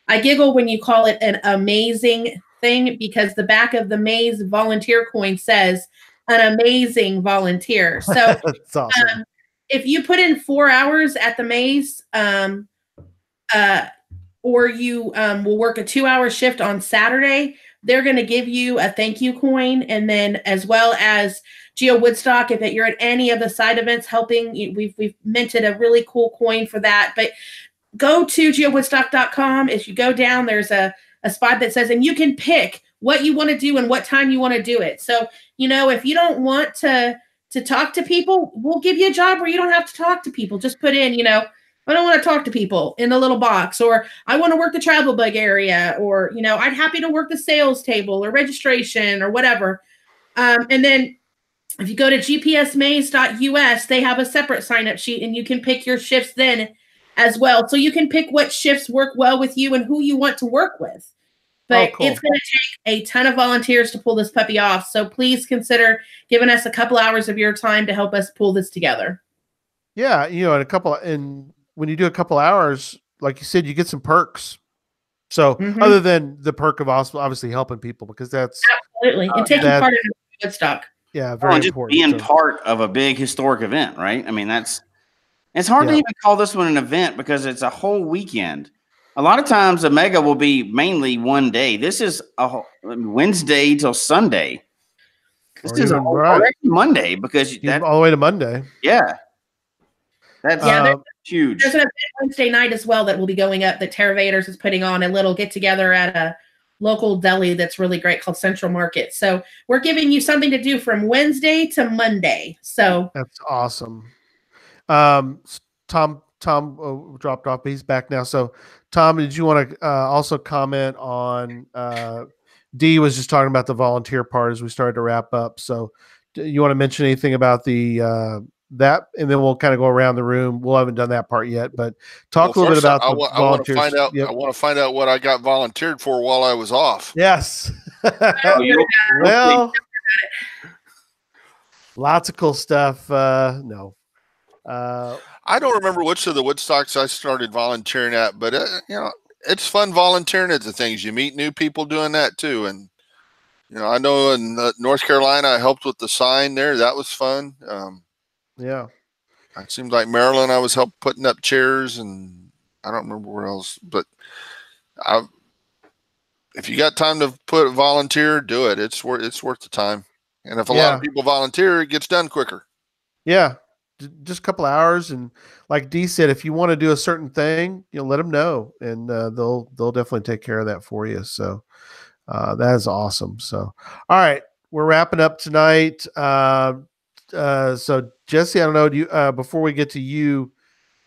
I giggle when you call it an amazing thing, because the back of the maze volunteer coin says an amazing volunteer. So that's awesome. If you put in 4 hours at the maze, or you will work a 2-hour shift on Saturday, they're going to give you a thank you coin. And then as well as Geowoodstock, if you're at any of the side events helping, we've minted a really cool coin for that. But go to geowoodstock.com. If you go down, there's a spot that says, and you can pick what you want to do and what time you want to do it. So, if you don't want to talk to people, we'll give you a job where you don't have to talk to people. Just put in, I don't want to talk to people in a little box, or I want to work the travel bug area, or, I'd happy to work the sales table or registration or whatever. And then if you go to gpsmaze.us, they have a separate sign-up sheet and you can pick your shifts then as well. So you can pick what shifts work well with you and who you want to work with. But cool. It's going to take a ton of volunteers to pull this puppy off. So please consider giving us a couple hours of your time to help us pull this together. Yeah, and when you do a couple hours, like you said, you get some perks. So other than the perk of obviously helping people, because that's absolutely and taking part in Woodstock. Yeah, very just important. Being part of a big historic event, right? I mean, it's hard to even call this one an event because it's a whole weekend. A lot of times, a mega will be mainly one day. This is a Wednesday till Sunday. This is Monday because that's all the way to Monday. Yeah, that's huge. There's an event Wednesday night as well that will be going up that Terravators is putting on a little get together at a local deli that's really great called Central Market. So we're giving you something to do from Wednesday to Monday. So that's awesome. Tom dropped off, but he's back now. So Tom, did you want to also comment on Dee was just talking about the volunteer part as we started to wrap up. So do you want to mention anything about the that, and then we'll kind of go around the room. We haven't done that part yet, but talk a little bit about the volunteers. I want to find out what I got volunteered for while I was off. Yes. Well, lots of cool stuff. No. I don't remember which of the Woodstocks I started volunteering at, but it's fun volunteering at the things. You meet new people doing that too, and I know in North Carolina I helped with the sign there. That was fun. Yeah, it seems like Maryland I was helping putting up chairs, and I don't remember where else. But if you got time to volunteer, do it. It's worth the time. And if a lot of people volunteer, it gets done quicker. Yeah. Just a couple of hours, and like Dee said, if you want to do a certain thing, let them know, and they'll definitely take care of that for you. So that is awesome. So all right, we're wrapping up tonight. So Jesse, I don't know, do you before we get to you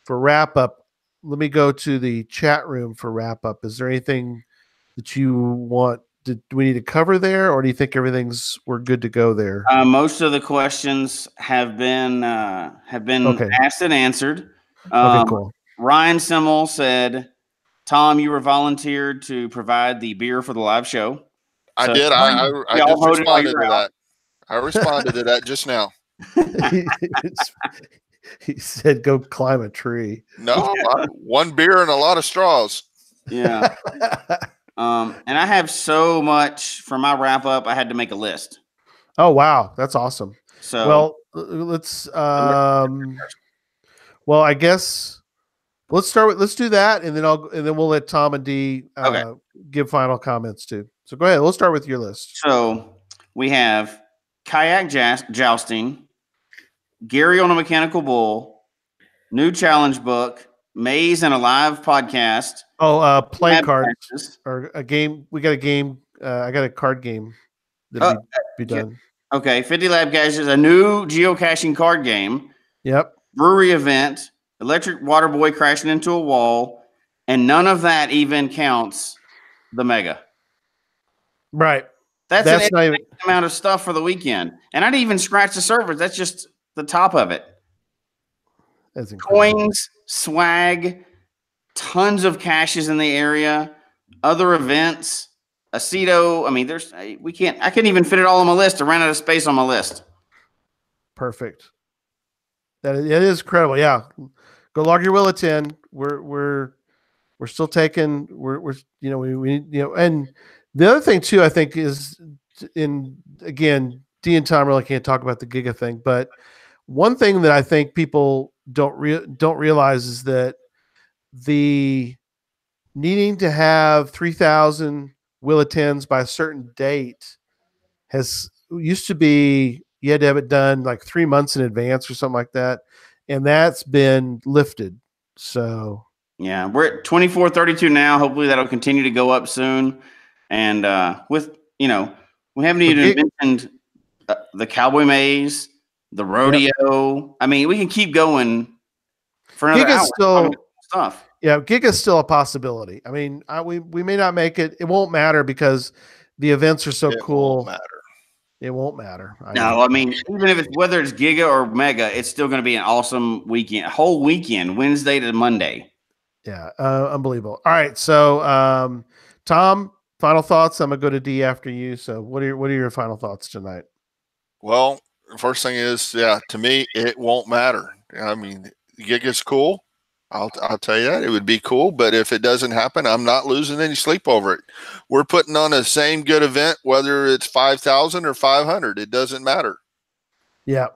for wrap up, let me go to the chat room for wrap up. Is there anything that you want? Do we need to cover there, or do you think we're good to go there? Most of the questions have been asked and answered. Okay, cool. Ryan Simmel said, "Tom, you were volunteered to provide the beer for the live show." I did. I just responded to that. I responded to that just now. He said, "Go climb a tree." No, one beer and a lot of straws. Yeah. And I have so much for my wrap up. I had to make a list. Oh, wow. That's awesome. So, well, let's, I guess let's do that. And then we'll let Tom and Dee give final comments too. So go ahead. We'll start with your list. So we have kayak jousting, Gary on a mechanical bull, new challenge book, Maze and a live podcast. Oh, play cards or a game. We got a game. I got a card game that'll be done. Okay, 50 Lab Gadgets, a new geocaching card game. Yep. Brewery event, electric water boy crashing into a wall, and none of that even counts the mega. Right. That's an amount of stuff for the weekend, and I didn't even scratch the surface. That's just the top of it. That's incredible. Coins, swag, tons of caches in the area, other events, Aceto. I mean, I couldn't even fit it all on my list. I ran out of space on my list. Perfect. It is incredible. Yeah. Go log your will at 10. We're still taking, and the other thing too, I think is again, Dee and Tom really can't talk about the Giga thing, but one thing that I think people don't realize is that the needing to have 3,000 will attends by a certain date has used to be you had to have it done like 3 months in advance or something like that, and that's been lifted. So Yeah, we're at 2432 now. Hopefully that'll continue to go up soon. And with we haven't even mentioned the cowboy maze, the rodeo. I mean, we can keep going for another hour. Stuff. Yeah, gig is still a possibility. I mean, we may not make it. It won't matter because the events are so cool. It won't matter. I mean, even if whether it's Giga or Mega, it's still going to be an awesome weekend. A whole weekend, Wednesday to Monday. Yeah, unbelievable. All right, so Tom, final thoughts. I'm gonna go to D after you. So, what are your final thoughts tonight? Well, the first thing is, to me, it won't matter. I mean, gig is cool. I'll tell you that it would be cool, but if it doesn't happen, I'm not losing any sleep over it. We're putting on the same good event, whether it's 5,000 or 500. It doesn't matter. Yeah,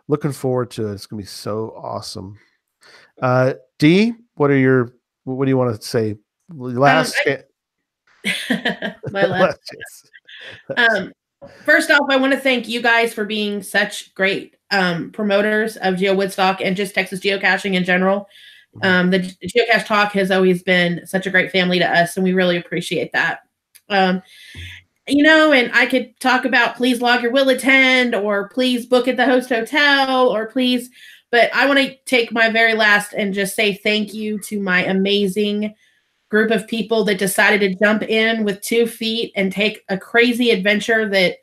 looking forward to it. It's gonna be so awesome. D, what do you want to say? Last my last chance. First off, I want to thank you guys for being such great promoters of Geowoodstock and just Texas geocaching in general. The Geocache Talk has always been such a great family to us, and we really appreciate that. And I could talk about please log your will attend, or please book at the host hotel, or please, but I want to take my very last and just say thank you to my amazing group of people that decided to jump in with 2 feet and take a crazy adventure that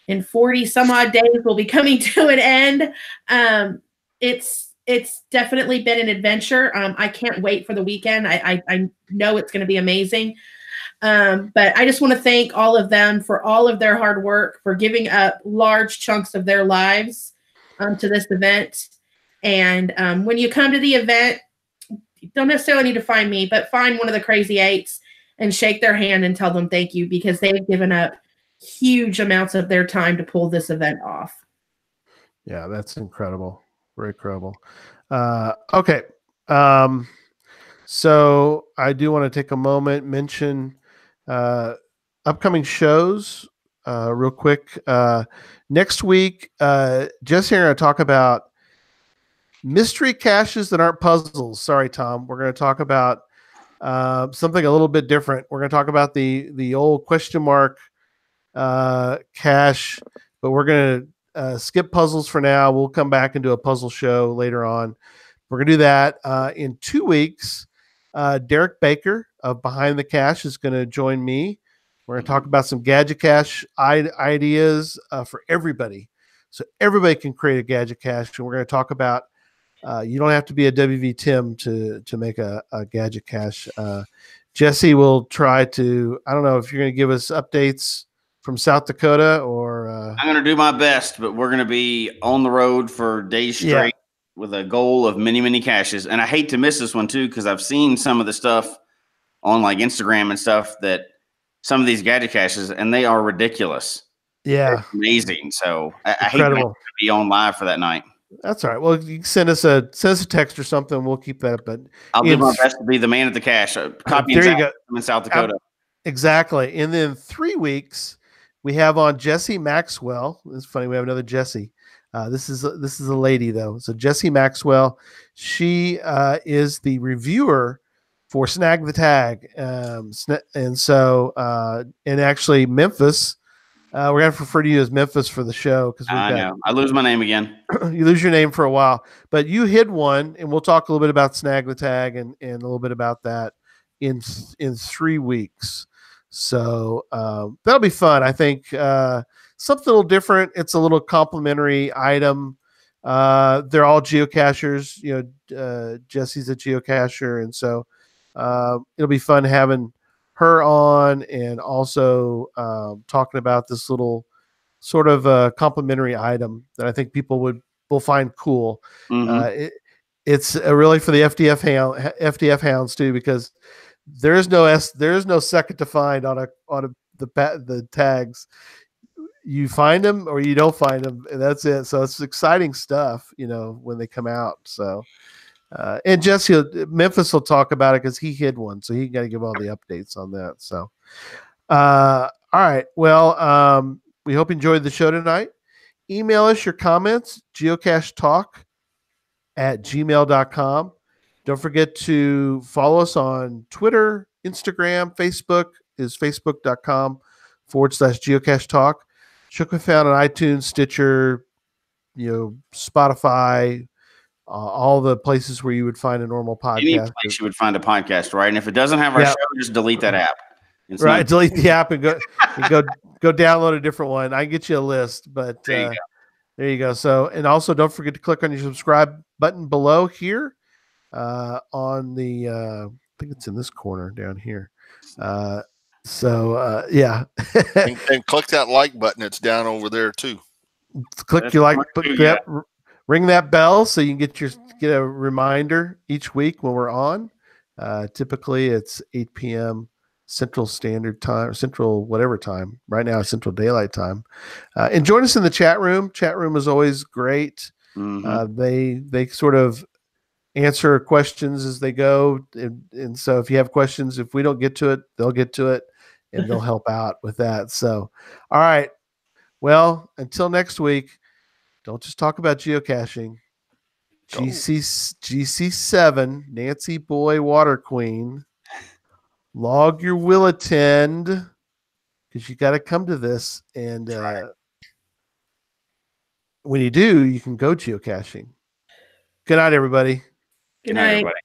in 40 some odd days will be coming to an end. It's definitely been an adventure. I can't wait for the weekend. I know it's going to be amazing. But I just want to thank all of them for all of their hard work, for giving up large chunks of their lives to this event. And when you come to the event, you don't necessarily need to find me, but find one of the Crazy Eights and shake their hand and tell them thank you, because they've given up huge amounts of their time to pull this event off. Yeah, that's incredible. Very incredible. Okay. So I do want to take a moment, mention upcoming shows real quick. Next week, Jesse and I are going to talk about mystery caches that aren't puzzles. Sorry, Tom. We're going to talk about something a little bit different. We're going to talk about the old question mark cache, but we're going to skip puzzles for now. We'll come back and do a puzzle show later on. We're going to do that in 2 weeks. Derek Baker of Behind the Cache is going to join me. We're going to talk about some gadget cache ideas for everybody, so everybody can create a gadget cache. And we're going to talk about you don't have to be a WV Tim to make a gadget cache. Jesse will try to. I don't know if you're going to give us updates from South Dakota or. I'm going to do my best, but we're going to be on the road for days straight with a goal of many, many caches. And I hate to miss this one too, because I've seen some of the stuff on like Instagram and stuff, that some of these gadget caches, and they are ridiculous. Yeah, they're amazing. So I hate to be on live for that night. That's all right. Well, you can send us a text or something. We'll keep that. But I'll do my best to be the man at the cache. Copy there you go. In South Dakota. Exactly. And then 3 weeks, we have on Jessie Maxwell. It's funny, we have another Jessie. This is a lady though. So Jessie Maxwell, she is the reviewer for Snag the Tag, and so and actually Memphis. We're gonna have to refer to you as Memphis for the show because I know I lose my name again. You lose your name for a while, but you hid one, and we'll talk a little bit about Snag the Tag and a little bit about that in 3 weeks. So that'll be fun. I think something a little different. It's a little complimentary item. They're all geocachers. Jesse's a geocacher, and so it'll be fun having her on, and also talking about this little sort of complimentary item that I think people will find cool. Mm-hmm. It's really for the FDF hounds too, because there is no second to find on the tags. You find them or you don't find them, and that's it. So it's exciting stuff, when they come out. So And Jesse, Memphis will talk about it because he hid one, so he got to give all the updates on that. So, all right. Well, we hope you enjoyed the show tonight. Email us your comments, geocachetalk@gmail.com. Don't forget to follow us on Twitter, Instagram, Facebook is facebook.com/geocache talk. Should be found on iTunes, Stitcher, Spotify, all the places where you would find a normal podcast. Any place you would find a podcast, right? And if it doesn't have our show, just delete that app. Delete the app and go download a different one. I can get you a list, but there you go. So, and also don't forget to click on your subscribe button below here on the, I think it's in this corner down here. Yeah. and click that like button. It's down over there too. Click your like button. Ring that bell so you can get a reminder each week when we're on. Typically it's 8 p.m. Central Standard Time, Central whatever time. Right now it's Central Daylight Time. And join us in the chat room. Chat room is always great. Mm-hmm. They sort of answer questions as they go. And so if you have questions, if we don't get to it, they'll get to it and they'll help out with that. So, all right. Well, until next week, don't just talk about geocaching. GC7, Nancy Boy Water Queen. Log your will attend because you got to come to this. And when you do, you can go geocaching. Good night, everybody. Good night, everybody.